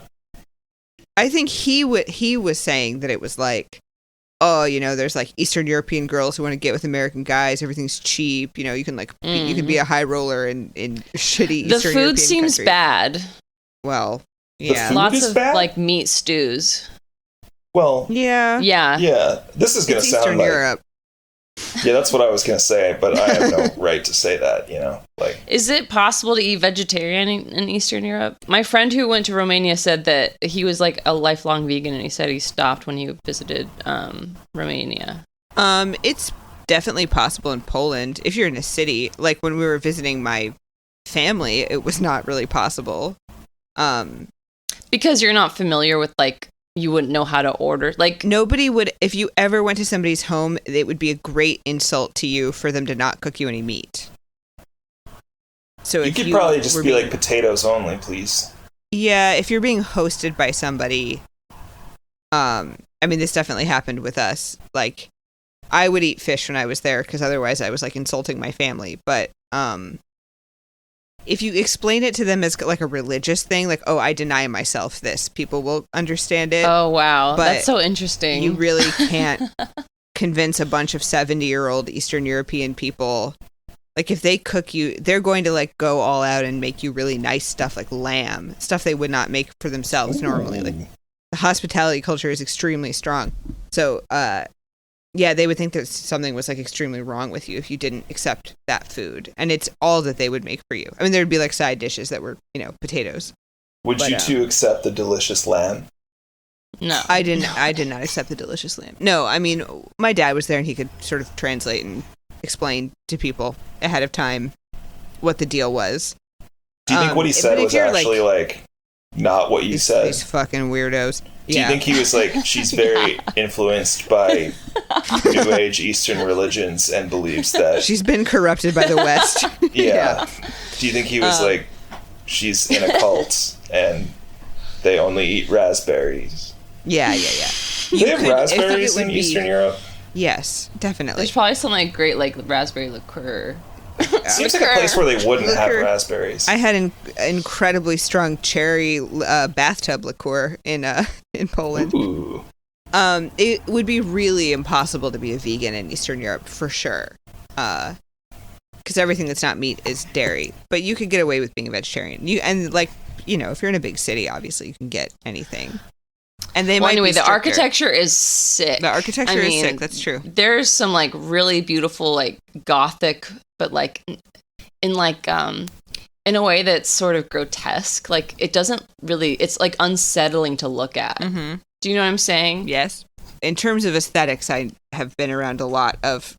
I think he was saying that it was like, oh, there's like Eastern European girls who want to get with American guys. Everything's cheap. You can like you can be a high roller in shitty Eastern European countries. The food seems bad. Well, yeah, lots of bad? Like meat stews. Well, yeah. This is gonna sound Eastern like Europe. Yeah, that's what I was gonna say, but I have no right to say that. Like. Is it possible to eat vegetarian in Eastern Europe? My friend who went to Romania said that he was like a lifelong vegan, and he said he stopped when he visited Romania. It's definitely possible in Poland if you're in a city. Like when we were visiting my family, it was not really possible. Because you're not familiar with like. You wouldn't know how to order. Like nobody would. If you ever went to somebody's home, it would be a great insult to you for them to not cook you any meat. So you could probably just be like potatoes only, please. Yeah, if you're being hosted by somebody, I mean, this definitely happened with us. Like, I would eat fish when I was there because otherwise I was like insulting my family. But if you explain it to them as like a religious thing, like, oh, I deny myself this, people will understand it. Oh, wow. But that's so interesting. You really can't convince a bunch of 70-year-old Eastern European people. Like, if they cook you, they're going to, like, go all out and make you really nice stuff like lamb, stuff they would not make for themselves normally. Like, the hospitality culture is extremely strong. So, yeah, they would think that something was like extremely wrong with you if you didn't accept that food. And it's all that they would make for you. I mean, there'd be like side dishes that were, potatoes. Would you two accept the delicious lamb? No. I did not accept the delicious lamb. No, I mean, my dad was there and he could sort of translate and explain to people ahead of time what the deal was. Do you think what he said was actually like not what you said? These fucking weirdos. Do you think he was like, she's very influenced by New Age Eastern religions and believes that... She's been corrupted by the West. Yeah. Do you think he was like, she's in a cult and they only eat raspberries? Yeah. They have raspberries in Eastern Europe? Yes, definitely. There's probably some like great like raspberry liqueur. Seems like a place where they wouldn't have raspberries. I had incredibly strong cherry bathtub liqueur in Poland. Ooh. It would be really impossible to be a vegan in Eastern Europe for sure, because everything that's not meat is dairy. But you could get away with being a vegetarian. If you're in a big city, obviously you can get anything. And they might anyway, be the stricter. architecture is sick. The architecture is sick. That's true. There's some like really beautiful like Gothic, but like in like in a way that's sort of grotesque. Like it doesn't really. It's like unsettling to look at. Mm-hmm. Do you know what I'm saying? Yes. In terms of aesthetics, I have been around a lot of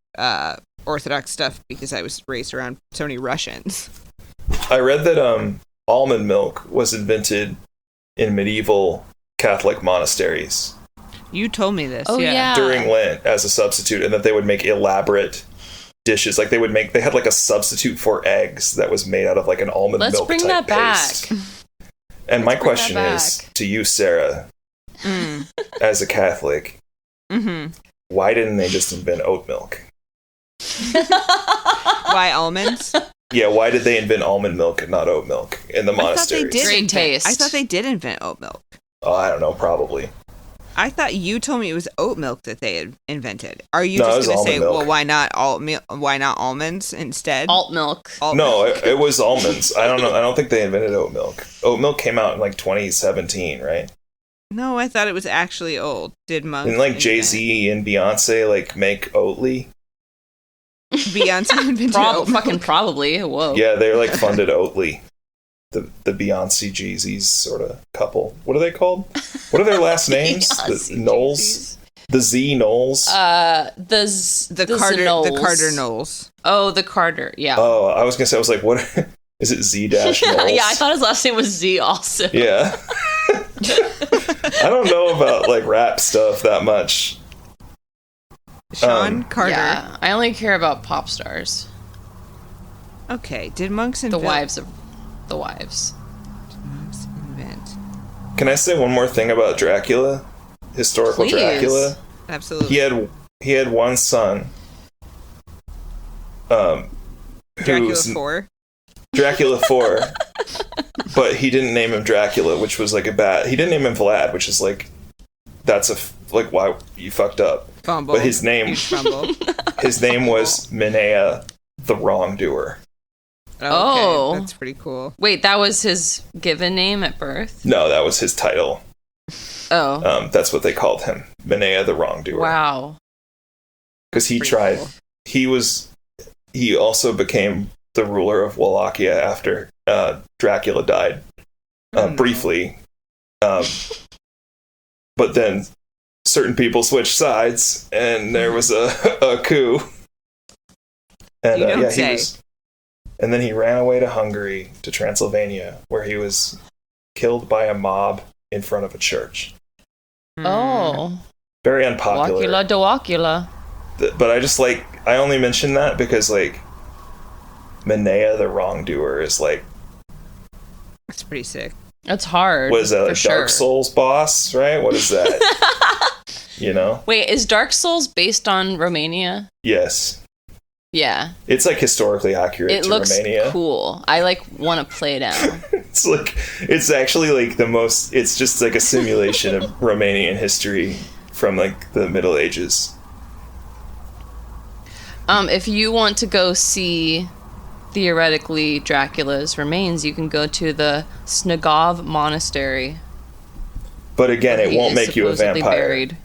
Orthodox stuff because I was raised around so many Russians. I read that almond milk was invented in medieval Catholic monasteries. You told me this. Oh, yeah. During Lent as a substitute, and that they would make elaborate dishes. Like they had like a substitute for eggs that was made out of like an almond Let's milk bring type that back. paste. And my question is to you, Sarah, as a Catholic, why didn't they just invent oat milk? Why almonds? Yeah, why did they invent almond milk and not oat milk in the monasteries? Great taste. I thought they did invent oat milk. Oh, I don't know, probably. I thought you told me it was oat milk that they had invented. Are you No, just going to say, milk. well, why not almonds instead? Alt milk. No, it was almonds. I don't know. I don't think they invented oat milk. Oat milk came out in like 2017, right? No, I thought it was actually old. Did Monk? Didn't like Jay-Z and Beyonce like make Oatly? Beyonce invented oat milk? Fucking probably. Whoa. Yeah, they're like funded Oatly. The Beyonce Jeezys sort of couple. What are they called? What are their last names? The Knowles? Jeezys. The Z Knowles? The Carter Knowles. Oh, the Carter. Yeah. Oh, I was gonna say, I was like, what is it? Z Knowles? Yeah, I thought his last name was Z also. Yeah. I don't know about like rap stuff that much. Sean Carter. Yeah, I only care about pop stars. Okay, did monks The invent? wives of the wives. Monks invent. Can I say one more thing about Dracula? Historical Please. Dracula? Absolutely. He had one son. Dracula 4. Dracula 4. But he didn't name him Dracula, which was like he didn't name him Vlad, which is like, why you fucked up. Fumble. But his name was Minea the Wrongdoer. Okay, that's pretty cool. Wait, that was his given name at birth? No, that was his title. Oh. That's what they called him. Minea the Wrongdoer. Wow. Because he tried. Cool. He also became the ruler of Wallachia after Dracula died. Briefly. But then certain people switched sides, and there was a coup. And you don't yeah, say. And then he ran away to Hungary, to Transylvania, where he was killed by a mob in front of a church. Oh. Very unpopular. Wacula de Wacula. But I only mention that because, like, Minea the Wrongdoer is, like... That's pretty sick. That's hard. What is that, like Dark sure. Souls boss, right? What is that? You know? Wait, is Dark Souls based on Romania? Yes. Yeah. It's, like, historically accurate It to looks Romania. cool. I, like, want to play now. It's actually, like, it's just, like, a simulation of Romanian history from, like, the Middle Ages. If you want to go see, theoretically, Dracula's remains, you can go to the Snagov Monastery. But again, it won't make you a vampire. Buried.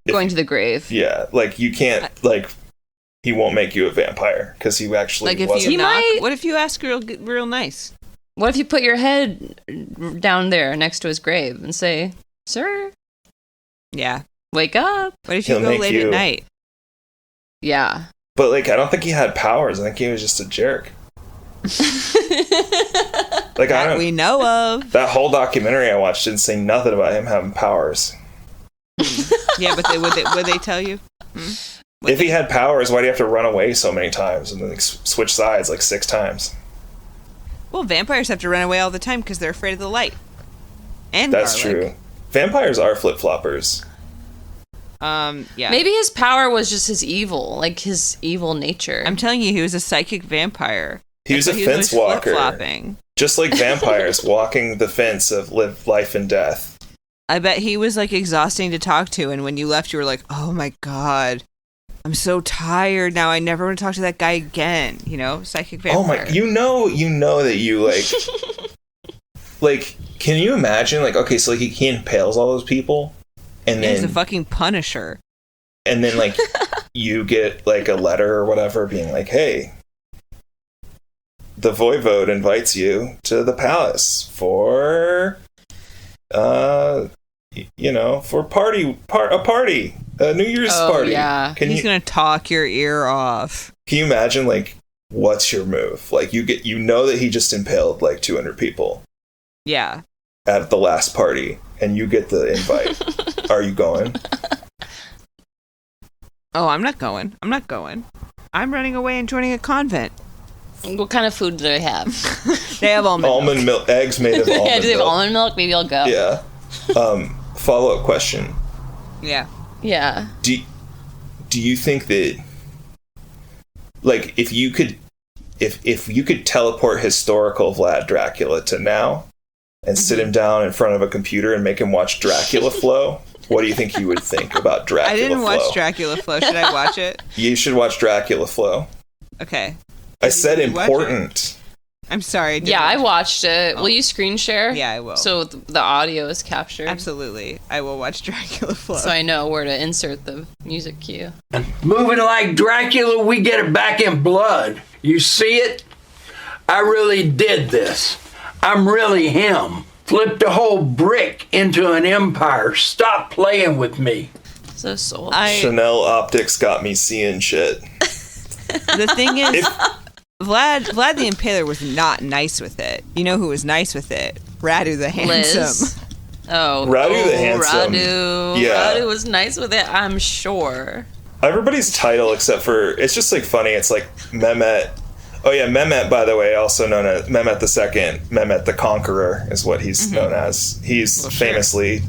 Going to the grave. Yeah, like, you can't, like... He won't make you a vampire because he actually like if wasn't. you knock, what if you ask real nice? What if you put your head down there next to his grave and say, "Sir, yeah, wake up"? What if you go late at night? Yeah, but like I don't think he had powers. I think he was just a jerk. Like that we know of. That whole documentary I watched didn't say nothing about him having powers. Yeah, but would they tell you? If he had powers, why do you have to run away so many times and then switch sides like 6 times? Well, vampires have to run away all the time because they're afraid of the light. And that's garlic. true. Vampires are flip-floppers. Yeah. Maybe his power was just his evil, like his evil nature. I'm telling you, he was a psychic vampire. He was a fence walker. Flip-flopping. Just like vampires, walking the fence of life and death. I bet he was like exhausting to talk to, and when you left, you were like, "Oh my god, I'm so tired now. I never want to talk to that guy again." You know, psychic vampire. Oh my! You know that you like like, can you imagine, like, okay, so like, he impales all those people, and then he's a fucking Punisher. And then, like, you get, like, a letter or whatever being like, hey, the Voivode invites you to the palace for, for a party, a New Year's party. Yeah. He's going to talk your ear off. Can you imagine, like, what's your move? Like, you know that he just impaled, like, 200 people. Yeah. At the last party, and you get the invite. Are you going? Oh, I'm not going. I'm running away and joining a convent. What kind of food do they have? They have almond milk. Eggs made of almond milk. Yeah, do they have almond milk? Maybe I'll go. Yeah. Follow-up question. Yeah. Yeah. Do you think that, like, if you could teleport historical Vlad Dracula to now and sit him down in front of a computer and make him watch Dracula Flow, what do you think he would think about Dracula Flow? I didn't watch Dracula Flow. Should I watch it? You should watch Dracula Flow. Okay. I said important. I'm sorry. Yeah, I watched it. Will you screen share? Yeah, I will. So the audio is captured. Absolutely. I will watch Dracula Flow. So I know where to insert the music cue. Moving like Dracula, we get it back in blood. You see it? I really did this. I'm really him. Flipped a whole brick into an empire. Stop playing with me. So sold. Chanel optics got me seeing shit. The thing is, Vlad the Impaler was not nice with it. You know who was nice with it? Radu the Handsome. Liz. Oh, Radu the Handsome. Radu. Yeah. Radu was nice with it, I'm sure. Everybody's title except for, it's just like funny. It's like Mehmet. Oh yeah, Mehmet, by the way, also known as Mehmet II, Mehmet the Conqueror is what he's known as. He's famously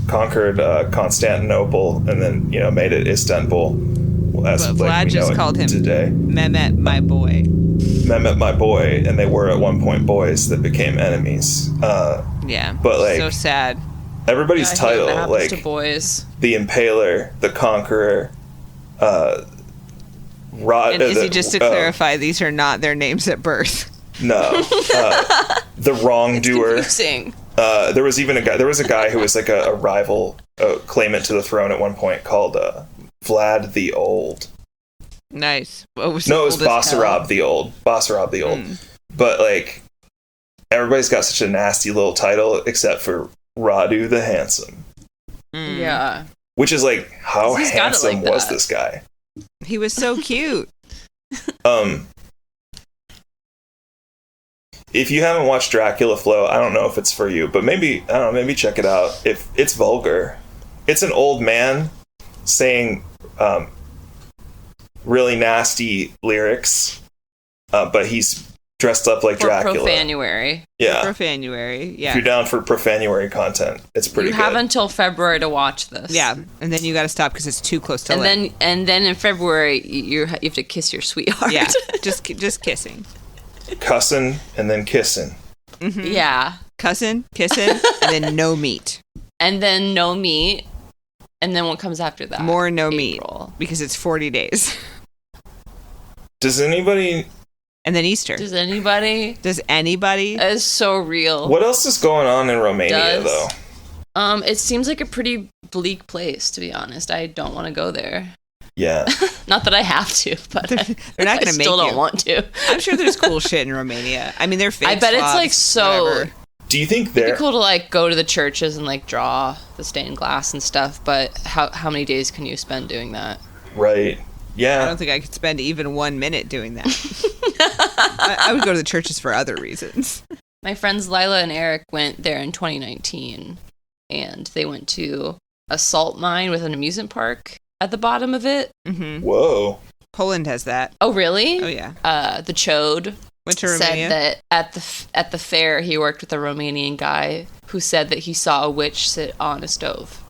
conquered Constantinople and then, made it Istanbul. But Vlad just called him today. Mehmet, my boy. Mehmet, my boy, and they were at one point boys that became enemies. Yeah, but like so sad. Everybody's title, like to boys. The Impaler, the Conqueror, And Izzy, just to clarify, these are not their names at birth. No, the Wrongdoer. It's confusing. There was a guy who was like a rival claimant to the throne at one point called Vlad the Old. Nice. It was Basarab the Old. Basarab the Old. But like, everybody's got such a nasty little title except for Radu the Handsome. Yeah. Which is like, how handsome was this guy? He was so cute. If you haven't watched Dracula Flow, I don't know if it's for you, but maybe check it out. If it's vulgar. It's an old man saying really nasty lyrics, but he's dressed up like Dracula. Profanuary. Yeah. Profanuary, yeah. If you're down for profanuary content, it's pretty good. You have until February to watch this. Yeah, and then you got to stop because it's too close to and then in February you have to kiss your sweetheart. Yeah, just kissing. Cussing and then kissing. Mm-hmm. Yeah. Cussing, kissing, and then no meat. And then no meat. And then what comes after that? More no meat. Because it's 40 days. Does anybody... And then Easter. Does anybody? That is so real. What else is going on in Romania, though? It seems like a pretty bleak place, to be honest. I don't want to go there. Yeah. Not that I have to, but they're not going to make you. I still don't want to. I'm sure there's cool shit in Romania. I mean, they're fake I bet Slavs, it's like so... whatever. Do you think it'd be cool to like go to the churches and like draw the stained glass and stuff, but how many days can you spend doing that? Right. Yeah. I don't think I could spend even 1 minute doing that. I would go to the churches for other reasons. My friends Lila and Eric went there in 2019, and they went to a salt mine with an amusement park at the bottom of it. Mm-hmm. Whoa. Poland has that. Oh, really? Oh, yeah. The Chode went to Romania. Said that at the fair he worked with a Romanian guy who said that he saw a witch sit on a stove.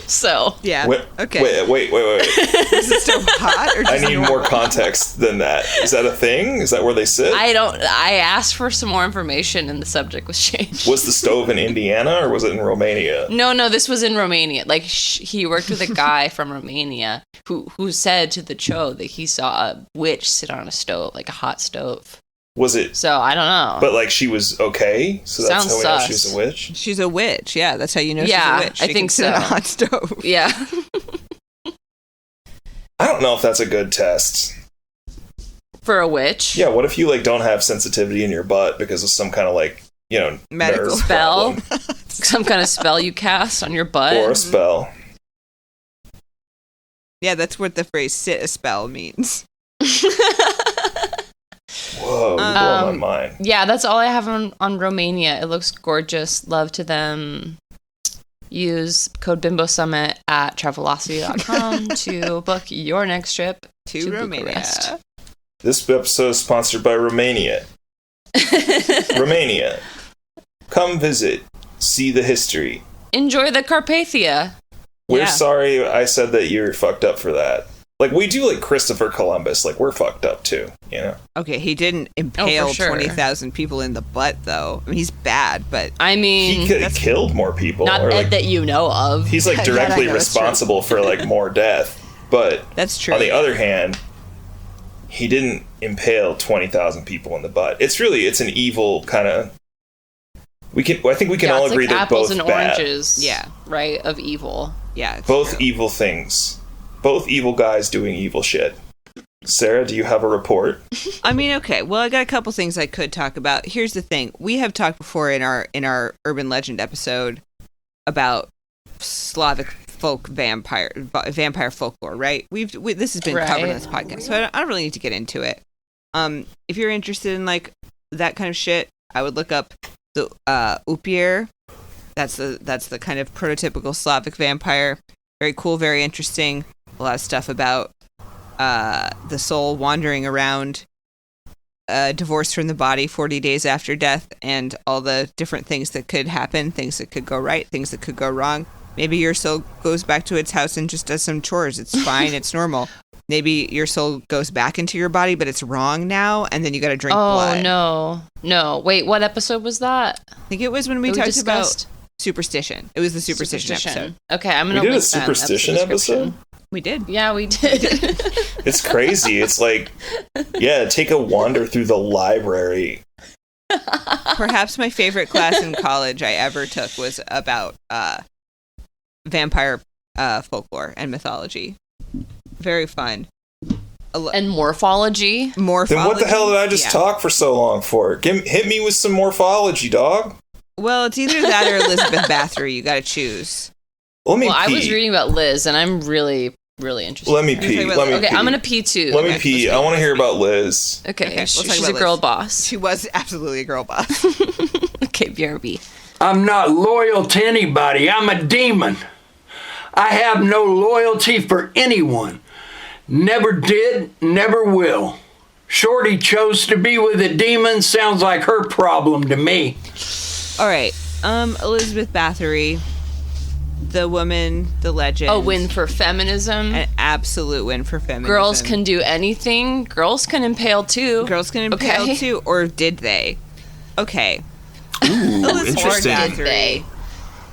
So yeah. Okay. Wait. Is it still hot? Or I need more context than that. Is that a thing? Is that where they sit? I asked for some more information and the subject was changed. Was the stove in Indiana or was it in Romania? No, this was in Romania. Like he worked with a guy from Romania who said to the Cho that he saw a witch sit on a stove, like a hot stove. Was it? So I don't know. But like she was okay, so that's Sounds how we know sus. she's a witch. She's a witch. Yeah, that's how you know Yeah, she's a witch. I She think can sit on so. a hot stove. Yeah. I don't know if that's a good test. For a witch. Yeah, what if you like don't have sensitivity in your butt because of some kind of like, you know, Medical nerve spell. problem Some kind of spell you cast on your butt. or a spell? Yeah, that's what the phrase "sit a spell" means. Whoa, you blow my mind. Yeah, that's all I have on Romania. It looks gorgeous. Love to them. Use code Bimbo Summit at travelocity.com to book your next trip To Romania. Bucharest. This episode is sponsored by Romania. Romania. Come visit. See the history. Enjoy the Carpathia. We're Yeah. sorry I said that you're fucked up for that. Like, we do like Christopher Columbus. Like, we're fucked up too, you know? Okay, he didn't impale sure. 20,000 people in the butt, though. I mean, he's bad, but I He mean, could have killed more people. not or, like, that you know of. he's like Yeah, directly I know, it's responsible for like more death. But that's true. on the other hand, he didn't impale 20,000 people in the butt. It's an evil kind of. I think we can all it's agree like they're apples both and bad. oranges. Yeah. Right, of evil. Yeah, it's Both true. evil things. Both evil guys doing evil shit. Sarah, do you have a report? I mean, okay. Well, I got a couple things I could talk about. Here's the thing: we have talked before in our urban legend episode about Slavic folk vampire folklore, right? This has been covered on this podcast, so I don't really need to get into it. If you're interested in like that kind of shit, I would look up the Upier. That's the kind of prototypical Slavic vampire. Very cool, very interesting. A lot of stuff about the soul wandering around, divorced from the body 40 days after death, and all the different things that could happen, things that could go right, things that could go wrong. Maybe your soul goes back to its house and just does some chores. It's fine. It's normal. Maybe your soul goes back into your body, but it's wrong now, and then you got to drink blood. Oh, no. Wait, what episode was that? I think it was when we That talked discussed? about superstition. It was the superstition episode. Okay, I'm We going to did a link that in superstition episode? We did. Yeah, we did. It's crazy. It's like, yeah, take a wander through the library. Perhaps my favorite class in college I ever took was about vampire folklore and mythology. Very fun. And morphology. Morphology. Then what the hell did I just Yeah. talk for so long for? Hit me with some morphology, dog. Well, it's either that or Elizabeth Bathory. You got to choose. Let me Well, pee. I was reading about Liz, and I'm really, really interested. Let me talking pee. about Let me Liz. pee. Okay, I'm going to pee too. Let me Okay, pee. I want to hear about Liz. Okay, we'll talk she's about a Liz. girl boss. She was absolutely a girl boss. Okay, BRB. I'm not loyal to anybody. I'm a demon. I have no loyalty for anyone. Never did, never will. Shorty chose to be with a demon. Sounds like her problem to me. All right. Elizabeth Bathory, the woman, the legend. A win for feminism. An absolute win for feminism. Girls can do anything. Girls can impale too. Girls can impale Okay. too, or did they? Okay. Ooh, Elizabeth interesting. Bathory. They.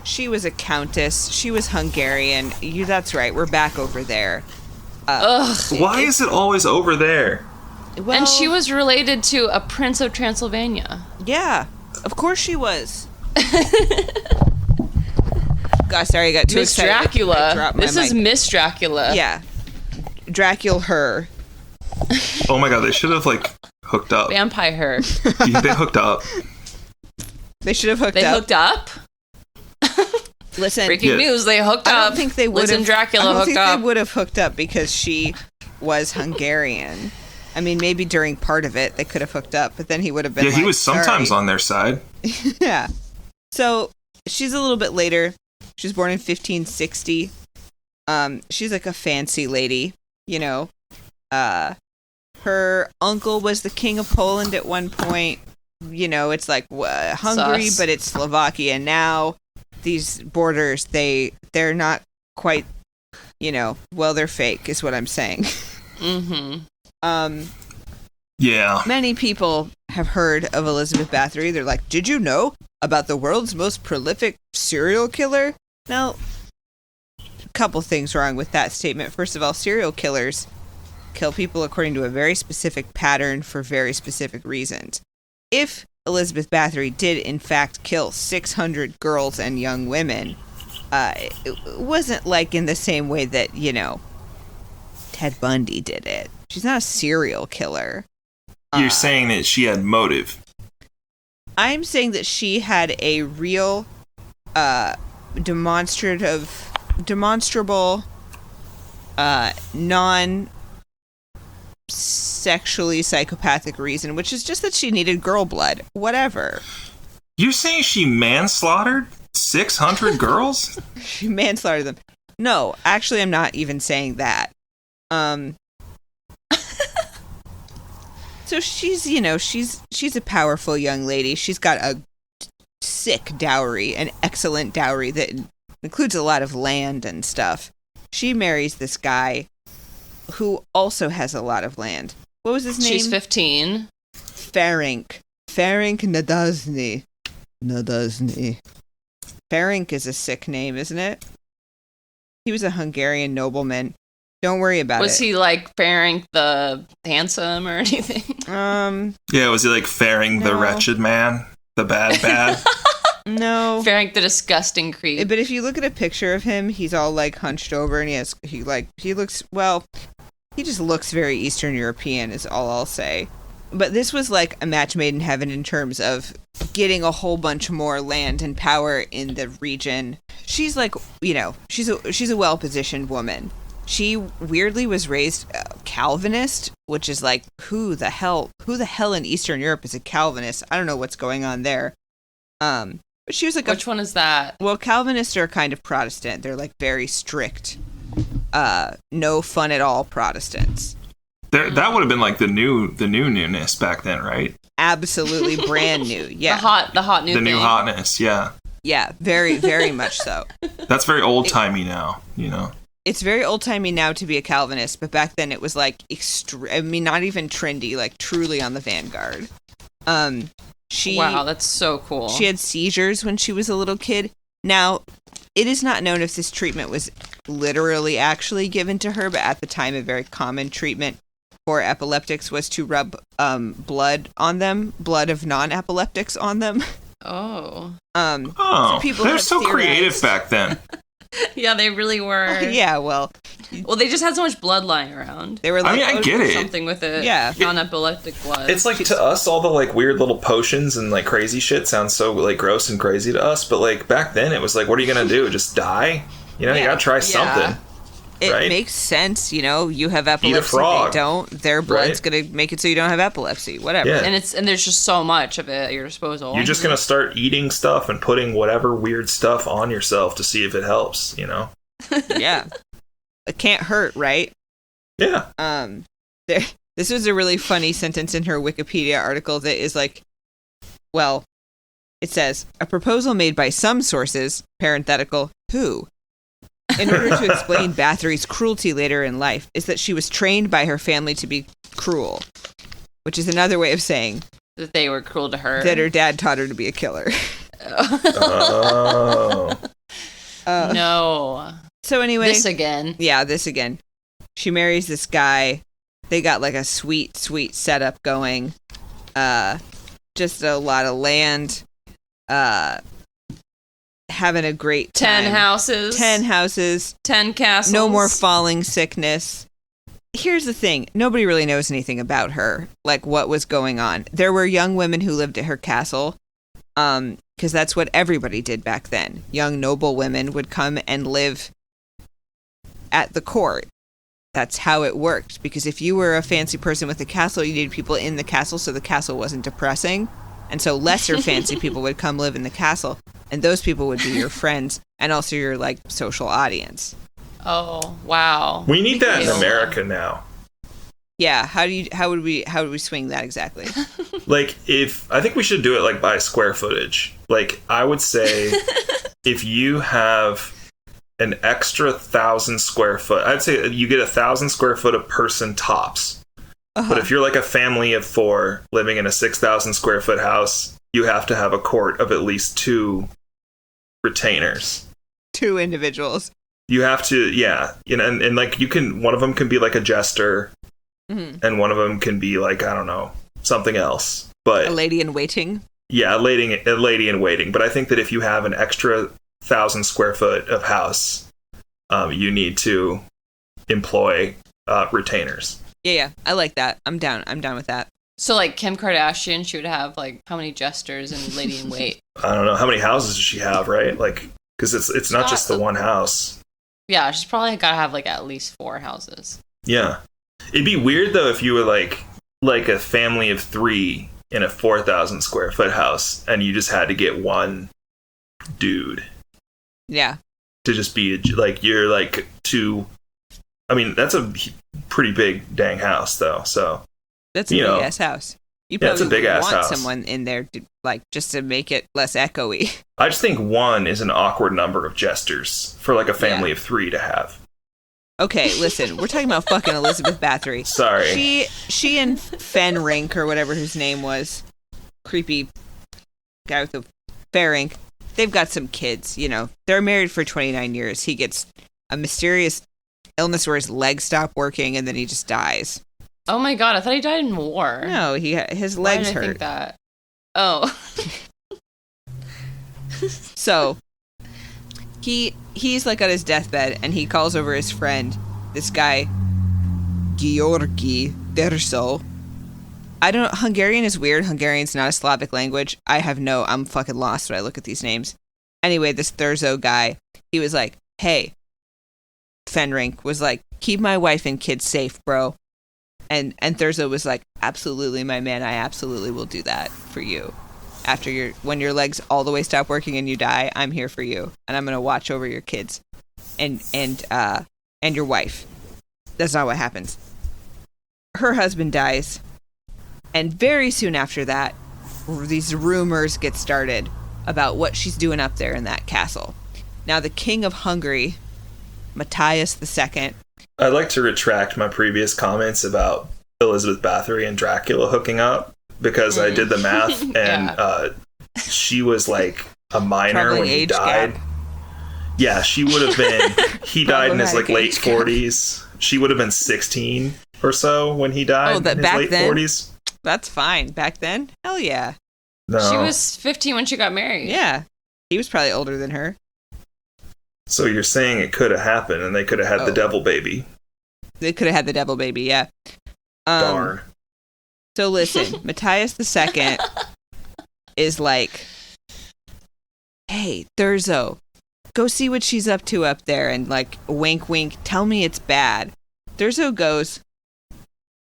She was a countess. She was Hungarian. That's right. We're back over there. Ugh. Why is it always over there? Well, And she was related to a prince of Transylvania. Yeah, of course she was. Gosh, sorry, I got too Miss excited. I Dracula. dropped my This is mic. Miss Dracula. Yeah, Dracula her. Oh my god, they should have like hooked up. Vampire her. They hooked up. They should have hooked They up. hooked up? Listen, Breaking Yeah. news, they hooked up. I don't think they would Liz have. and Dracula I don't hooked think up. they would have hooked up because she was Hungarian. I mean, maybe during part of it they could have hooked up, but then he would have been. Yeah, he like, was sometimes "Sorry." on their side. Yeah. So she's a little bit later. She was born in 1560. She's like a fancy lady, you know. Her uncle was the king of Poland at one point. You know, it's like Hungary, Sus. but it's Slovakia now. These borders, they're not quite, you know, well, they're fake, is what I'm saying. Mm-hmm. Yeah. Many people have heard of Elizabeth Bathory. They're like, did you know about the world's most prolific serial killer? Now, a couple things wrong with that statement. First of all, serial killers kill people according to a very specific pattern for very specific reasons. If Elizabeth Bathory did, in fact, kill 600 girls and young women, it wasn't like in the same way that, Ted Bundy did it. She's not a serial killer. You're saying that she had motive. I'm saying that she had a real, demonstrable, non-sexually psychopathic reason, which is just that she needed girl blood. Whatever. You're saying she manslaughtered 600 girls? She manslaughtered them. No, actually, I'm not even saying that. So she's a powerful young lady. She's got a sick dowry, an excellent dowry that includes a lot of land and stuff. She marries this guy who also has a lot of land. What was his name? She's 15. Ferenc Nadasny. Ferenc is a sick name, isn't it? He was a Hungarian nobleman. Don't worry about it. Was he like Ferenc the handsome or anything? Yeah, was he like Ferenc the wretched man? The bad? No. Ferenc the disgusting creep. But if you look at a picture of him, he's all like hunched over and he just looks very Eastern European is all I'll say. But this was like a match made in heaven in terms of getting a whole bunch more land and power in the region. She's like, she's a well-positioned woman. She weirdly was raised Calvinist, which is like, who the hell in Eastern Europe is a Calvinist? I don't know what's going on there. But she was like, which one is that? Well, Calvinists are kind of Protestant. They're like very strict, no fun at all Protestants. That would have been like the newness back then, right? Absolutely brand new. Yeah, the hot new. The thing. new hotness, yeah. Yeah, very, very much so. That's very old timey now, It's very old-timey now to be a Calvinist, but back then it was like not even trendy, like truly on the vanguard. Wow, that's so cool. She had seizures when she was a little kid. Now, it is not known if this treatment was literally actually given to her, but at the time a very common treatment for epileptics was to rub blood on them, blood of non-epileptics on them. Oh. So people they're so creative back then. Yeah, they really were. Yeah, well, they just had so much blood lying around. They were like, I get it. Something with it. Yeah. Non-epileptic blood. It's like to us, all the like weird little potions and like crazy shit sounds so like gross and crazy to us. But like back then, it was like, what are you gonna do? Just die? You gotta try something. It right? makes sense, you have epilepsy. Eat a frog. They don't. Their blood's gonna make it so you don't have epilepsy. Whatever. Yeah. And there's just so much of it at your disposal. You're just gonna start eating stuff and putting whatever weird stuff on yourself to see if it helps. Yeah. It can't hurt, right? Yeah. This was a really funny sentence in her Wikipedia article that is like, well, it says, a proposal made by some sources, parenthetical, who, in order to explain Bathory's cruelty later in life, is that she was trained by her family to be cruel, which is another way of saying that they were cruel to her. That her dad taught her to be a killer. Oh. No. So anyway. This again. Yeah, this again. She marries this guy. They got like a sweet, sweet setup going. Just a lot of land. Having a great time. 10 houses. 10 houses. 10 castles. No more falling sickness. Here's the thing. Nobody really knows anything about her. Like what was going on. There were young women who lived at her castle. Because that's what everybody did back then. Young noble women would come and live at the court. That's how it worked. Because if you were a fancy person with a castle, you needed people in the castle so the castle wasn't depressing. And so lesser fancy people would come live in the castle. And those people would be your friends and also your like social audience. Oh, wow. We need that in America now. Yeah, how would we swing that exactly? Like I think we should do it like by square footage. Like I would say if you have an extra 1,000 square foot, I'd say you get 1,000 square foot a person tops. Uh-huh. But if you're like a family of 4 living in a 6,000 square foot house, you have to have a court of at least 2 retainers. 2 individuals. You have to, yeah. And like one of them can be like a jester. and one of them can be like, I don't know, something else. But a lady in waiting. Yeah, a lady in waiting. But I think that if you have an extra 1,000 square foot of house, you need to employ retainers. Yeah, I like that. I'm down with that. So, like, Kim Kardashian, she would have, like, how many jesters and lady in wait? I don't know. How many houses does she have, right? Like, because it's not just the one house. Yeah, she's probably got to have, like, at least 4 houses. Yeah. It'd be weird, though, if you were, like a family of 3 in a 4,000 square foot house, and you just had to get one dude. Yeah. To just be, like, you're, like, two... I mean, that's a pretty big dang house, though, so... That's a big-ass house. You probably it's a big-ass want house. someone in there, to, like, just to make it less echoey. I just think 1 is an awkward number of jesters for, like, a family of 3 to have. Okay, listen, we're talking about fucking Elizabeth Bathory. Sorry. She and Fenrink, or whatever his name was, creepy guy with the Fenrink, they've got some kids, you know. They're married for 29 years. He gets a mysterious illness where his legs stop working, and then he just dies. Oh my god, I thought he died in war. No, his legs hurt. Why did I think that? Oh. So, he's like on his deathbed, and he calls over his friend, this guy, Georgi Derso. I don't know, Hungarian is weird. Hungarian's not a Slavic language. I'm fucking lost when I look at these names. Anyway, this Thurzo guy, he was like, hey, Fenrink was like, keep my wife and kids safe, bro. And Thurzo was like, absolutely, my man, I absolutely will do that for you. When your legs all the way stop working and you die, I'm here for you, and I'm gonna watch over your kids, and your wife. That's not what happens. Her husband dies, and very soon after that, these rumors get started about what she's doing up there in that castle. Now, the king of Hungary, Matthias II. I'd like to retract my previous comments about Elizabeth Bathory and Dracula hooking up, because I did the math, and she was like a minor when he died. Gap. Yeah, she would have been... He died in his like late 40s. She would have been 16 or so when he died in his late 40s. That's fine. Back then? Hell yeah. No. She was 15 when she got married. Yeah. He was probably older than her. So you're saying it could have happened, and they could have had the devil baby. They could have had the devil baby, yeah. Darn. So listen, Matthias II is like, hey, Thurzo, go see what she's up to up there, and like, wink, wink, tell me it's bad. Thurzo goes,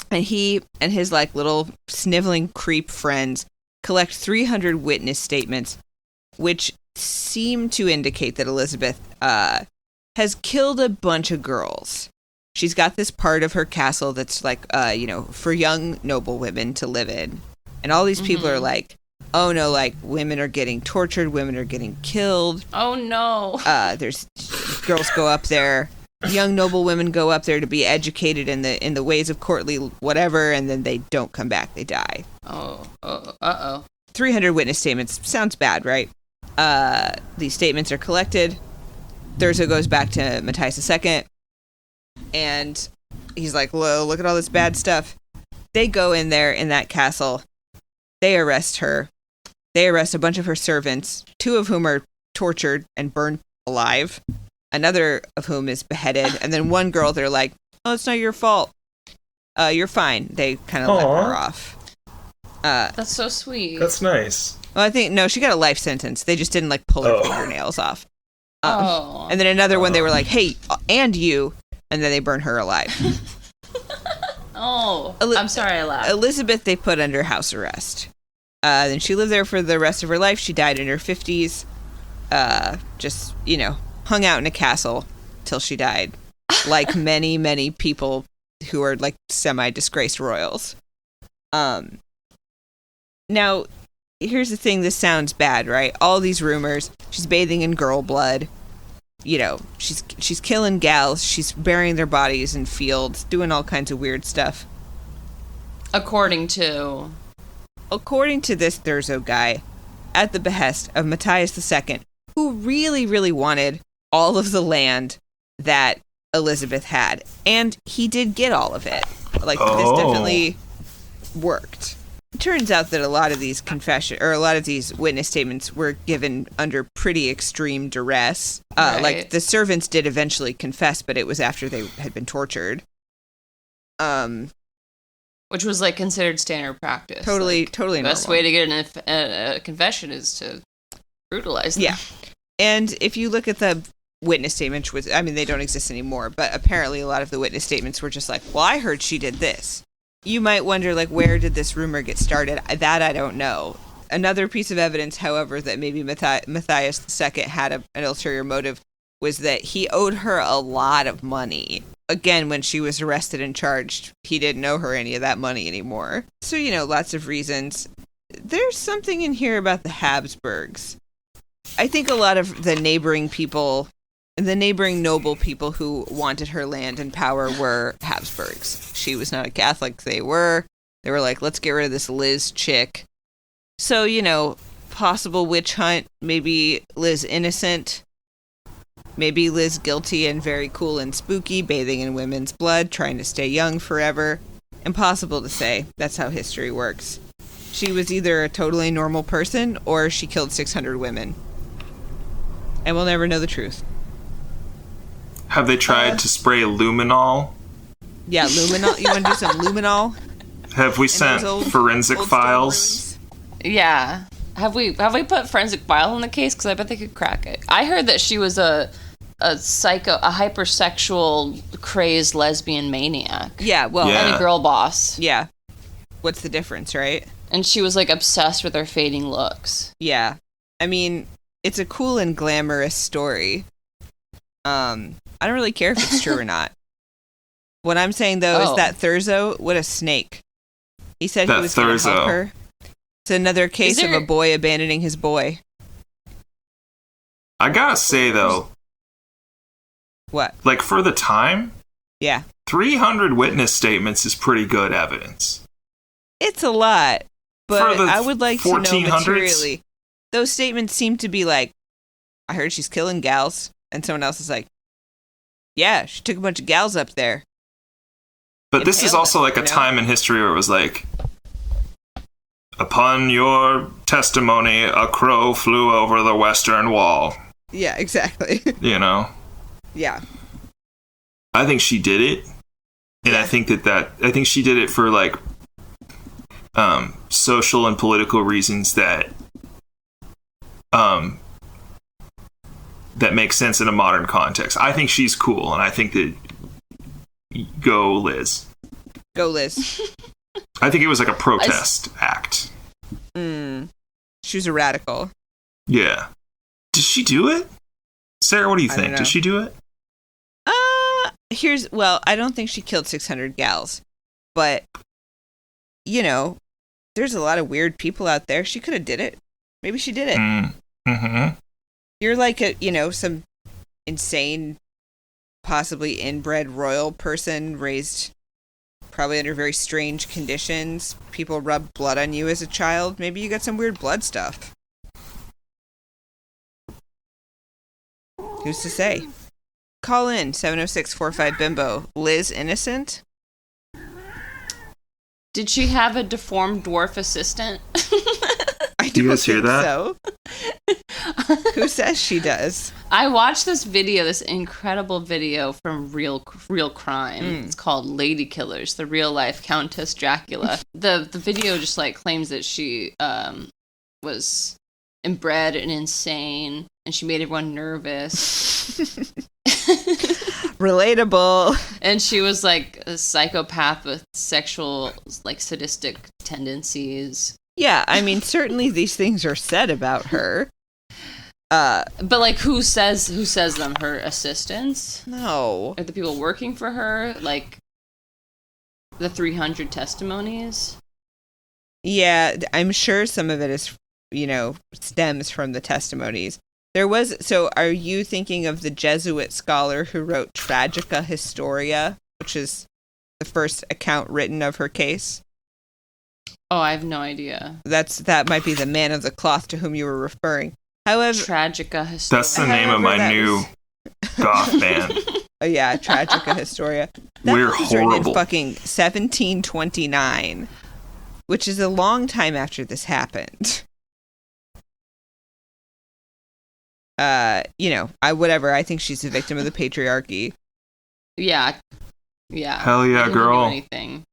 and he and his like little sniveling creep friends collect 300 witness statements, which seem to indicate that Elizabeth has killed a bunch of girls. She's got this part of her castle that's like, for young noble women to live in. And all these people are like, oh no, like women are getting tortured, women are getting killed. Oh no. There's girls go up there, young noble women go up there to be educated in the ways of courtly whatever, and then they don't come back, they die. 300 witness statements. Sounds bad, right? These statements are collected. Thurzo goes back to Matthias II, and he's like, "Whoa, look at all this bad stuff." They go in there in that castle. They arrest her. They arrest a bunch of her servants, 2 of whom are tortured and burned alive. Another of whom is beheaded. And then one girl, they're like, "Oh, it's not your fault. You're fine." They kind of let her off. That's so sweet. That's nice. Well, I think, no, she got a life sentence. They just didn't, like, pull her fingernails off. And then another one, they were like, "Hey, and you," and then they burn her alive. I'm sorry I laughed. Elizabeth, they put under house arrest. Then she lived there for the rest of her life. She died in her 50s. Just, hung out in a castle till she died. Like many, many people who are, like, semi-disgraced royals. Now, here's the thing. This sounds bad, right? All these rumors. She's bathing in girl blood. She's killing gals. She's burying their bodies in fields, doing all kinds of weird stuff. According to this Thurzo guy, at the behest of Matthias II, who really, really wanted all of the land that Elizabeth had. And he did get all of it. Like, this definitely worked. It turns out that a lot of these witness statements were given under pretty extreme duress. Right. Like, the servants did eventually confess, but it was after they had been tortured. Which was, like, considered standard practice. Totally the best normal. way to get a confession is to brutalize them. Yeah. And if you look at the witness statements, they don't exist anymore, but apparently a lot of the witness statements were just like, well, I heard she did this. You might wonder, like, where did this rumor get started? That I don't know. Another piece of evidence, however, that maybe Matthias II had an ulterior motive was that he owed her a lot of money. Again, when she was arrested and charged, he didn't owe her any of that money anymore. So, lots of reasons. There's something in here about the Habsburgs. I think a lot of the neighboring noble people who wanted her land and power were Habsburgs. She was not a Catholic. They were like, let's get rid of this Liz chick. So, possible witch hunt, maybe Liz innocent, maybe Liz guilty and very cool and spooky, bathing in women's blood, trying to stay young forever. Impossible to say. That's how history works. She was either a totally normal person or she killed 600 women. And we'll never know the truth. Have they tried to spray luminol? Yeah, luminol. You want to do some luminol? Have we sent forensic files? Yeah. Have we put forensic file in the case? Because I bet they could crack it. I heard that she was a hypersexual, crazed lesbian maniac. Yeah, well, and a girl boss. Yeah. What's the difference, right? And she was, like, obsessed with her fading looks. Yeah. I mean, it's a cool and glamorous story. I don't really care if it's true or not. What I'm saying, though, is that Thurzo, what a snake. He said he was going to help her. It's another case of a boy abandoning his boy. I gotta say, though. What? Like, for the time? Yeah. 300 witness statements is pretty good evidence. It's a lot. But I would like to know 1400s? materially. Those statements seem to be like, I heard she's killing gals. And someone else is like, yeah, she took a bunch of gals up there. But this is also like a time in history where it was like, upon your testimony, a crow flew over the western wall. Yeah, exactly. Yeah. I think she did it. And I think I think she did it for like social and political reasons that that make sense in a modern context. I think she's cool, and I think that go Liz. Go Liz. I think it was like a protest act. She was a radical. Yeah. Did she do it? Sarah, what do you think? Did she do it? I don't think she killed 600 gals, but there's a lot of weird people out there. She could have did it. Maybe she did it. Mm-hmm. You're like some insane, possibly inbred royal person raised probably under very strange conditions. People rubbed blood on you as a child. Maybe you got some weird blood stuff. Who's to say? Call in 706-45-BIMBO. Liz innocent? Did she have a deformed dwarf assistant? I Do you guys hear that? So. Who says she does? I watched this incredible video from Real Crime. It's called Lady Killers, the real life Countess Dracula. The video just like claims that she was inbred and insane, and she made everyone nervous. Relatable. And she was like a psychopath with sexual, like, sadistic tendencies. Yeah, I mean, certainly these things are said about her. But like, who says them? Her assistants? No. Are the people working for her? Like, the 300 testimonies? Yeah, I'm sure some of it is, stems from the testimonies. So are you thinking of the Jesuit scholar who wrote Tragica Historia, which is the first account written of her case? Oh, I have no idea. That might be the man of the cloth to whom you were referring. However, Tragica Historia. That's the name of my new goth band. Oh yeah, Tragica Historia. We're book was written in horrible. fucking 1729, which is a long time after this happened. Whatever. I think she's a victim of the patriarchy. Yeah. Yeah. Hell yeah, Women can do girl. anything.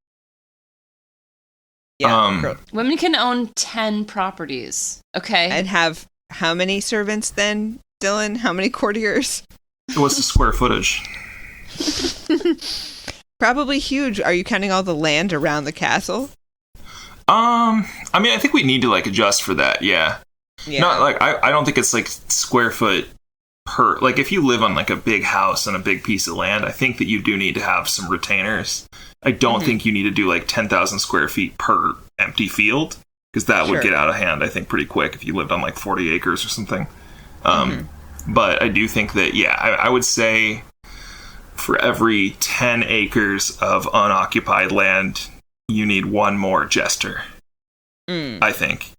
Yeah. Women can own 10 properties. Okay. And have how many servants then, Dylan? How many courtiers? What's the square footage? Probably huge. Are you counting all the land around the castle? I mean, I think we need to like adjust for that. Yeah. Not like I don't think it's like square foot per. Like if you live on like a big house and a big piece of land, I think that you do need to have some retainers. I don't think you need to do like 10,000 square feet per empty field, because that would get out of hand, I think, pretty quick if you lived on like 40 acres or something. But I do think that, I would say for every 10 acres of unoccupied land, you need one more jester, I think.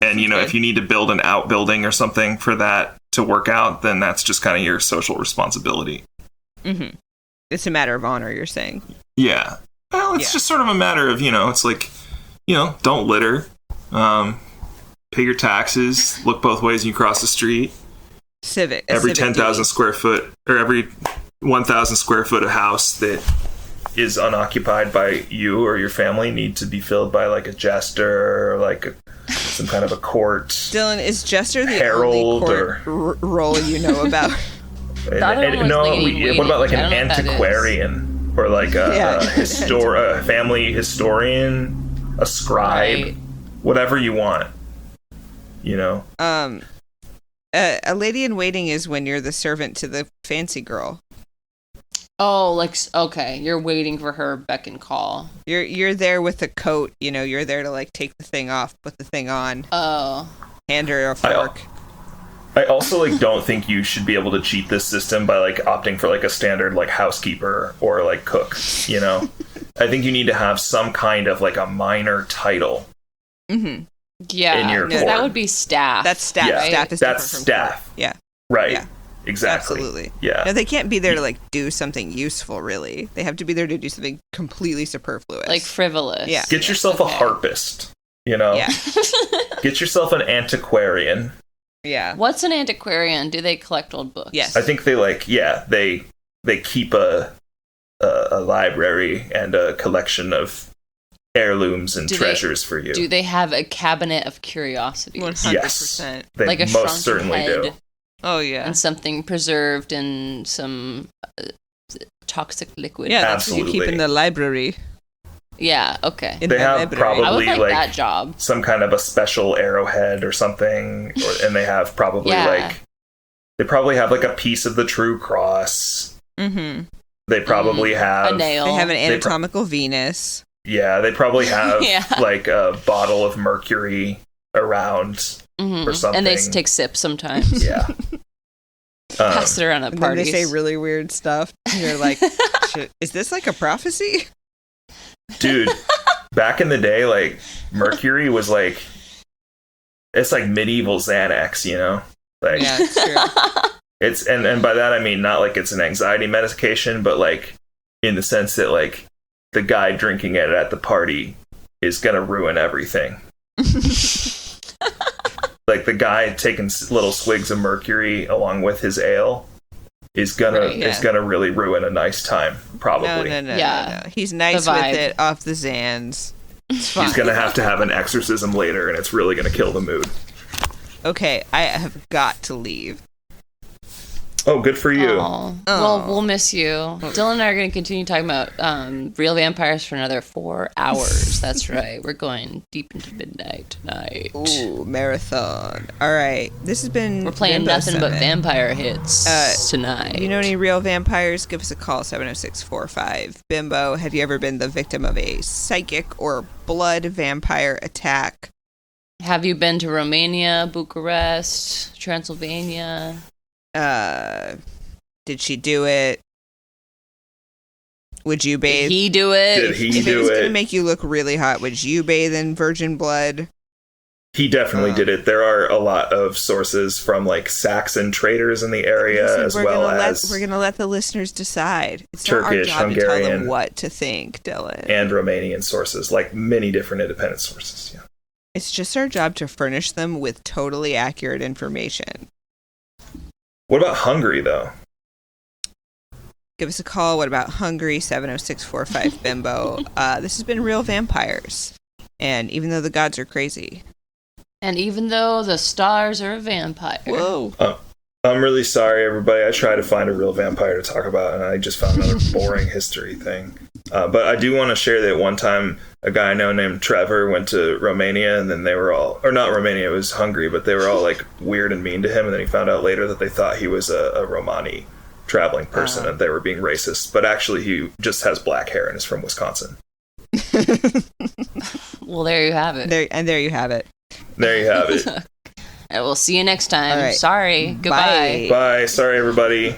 And, if you need to build an outbuilding or something for that to work out, then that's just kind of your social responsibility. Mm-hmm. It's a matter of honor, you're saying. Yeah. Well, it's just sort of a matter of, it's like, don't litter, pay your taxes, look both ways when you cross the street. Every 10,000 square foot, or every 1,000 square foot of house that is unoccupied by you or your family need to be filled by like a jester or like some kind of a court. Dylan, is jester the herald only court role you know about? What about like an antiquarian or like a family historian, a scribe, whatever you want, A lady in waiting is when you're the servant to the fancy girl. Oh, okay, you're waiting for her beck and call. You're there with the coat, you're there to like take the thing off, put the thing on. Oh. Hand her a fork. I also like don't think you should be able to cheat this system by like opting for like a standard like housekeeper or like cook, I think you need to have some kind of like a minor title. Mm-hmm. Yeah, in your that would be staff. That's staff. Yeah. Staff is that's different from staff. court. Yeah. Right. Yeah. Exactly. Absolutely. Yeah. No, they can't be there to like do something useful, really. They have to be there to do something completely superfluous. Like frivolous. Yeah. Get yourself a harpist, Yeah. Get yourself an antiquarian. Yeah. What's an antiquarian? Do they collect old books? Yes. I think they they keep a library and a collection of heirlooms and treasures for you. Do they have a cabinet of curiosities? 100%. Yes, they like a most shrunken certainly head, do. Oh, yeah. and something preserved in some toxic liquid. Yeah, that's what you keep in the library. Yeah, okay. They have I would probably like that job. Some kind of a special arrowhead or something, and they have probably they probably have like a piece of the true cross. Mm-hmm. They probably have a nail. They have an anatomical Venus. Yeah, they probably have like a bottle of mercury around or something. And they take sips sometimes. Yeah. Pass it around at parties. Then they say really weird stuff. And you're like, is this like a prophecy? Dude, back in the day, like, mercury was like, it's like medieval Xanax, Like, yeah, it's true. It's, and by that I mean not like it's an anxiety medication, but like in the sense that like the guy drinking it at the party is gonna ruin everything. Like the guy taking little swigs of mercury along with his ale is gonna really ruin a nice time, probably. No. He's nice with it off the Xans. He's gonna have to have an exorcism later, and it's really gonna kill the mood. Okay, I have got to leave. Oh, good for you. Oh. Well, we'll miss you. Dylan and I are going to continue talking about real vampires for another 4 hours. That's right. We're going deep into midnight tonight. Ooh, marathon. All right. This has been We're playing Bimbo nothing but Summit. vampire hits tonight. You know any real vampires? Give us a call, 70645. Bimbo, have you ever been the victim of a psychic or blood vampire attack? Have you been to Romania, Bucharest, Transylvania? Did she do it? Would you bathe? Did he do it? Did he if do it was it? gonna make you look really hot, would you bathe in virgin blood? He definitely did it. There are a lot of sources from like Saxon traders in the area, as well as we're gonna let the listeners decide. It's Turkish, not our job Hungarian, to tell them what to think, Dylan. And Romanian sources, like many different independent sources. Yeah. It's just our job to furnish them with totally accurate information. What about Hungary, though? Give us a call. What about Hungary? 70645 Bimbo. This has been Real Vampires. And even though the gods are crazy. And even though the stars are a vampire. Whoa. I'm really sorry, everybody. I tried to find a real vampire to talk about, and I just found another boring history thing. But I do want to share that one time a guy I know named Trevor went to Romania, and then they were all, or not Romania, it was Hungary, but they were all like weird and mean to him, and then he found out later that they thought he was a Romani traveling person, and they were being racist. But actually, he just has black hair and is from Wisconsin. Well, there you have it. There you have it. There you have it. And we'll see you next time. Right. Sorry. Goodbye. Bye. Sorry, everybody.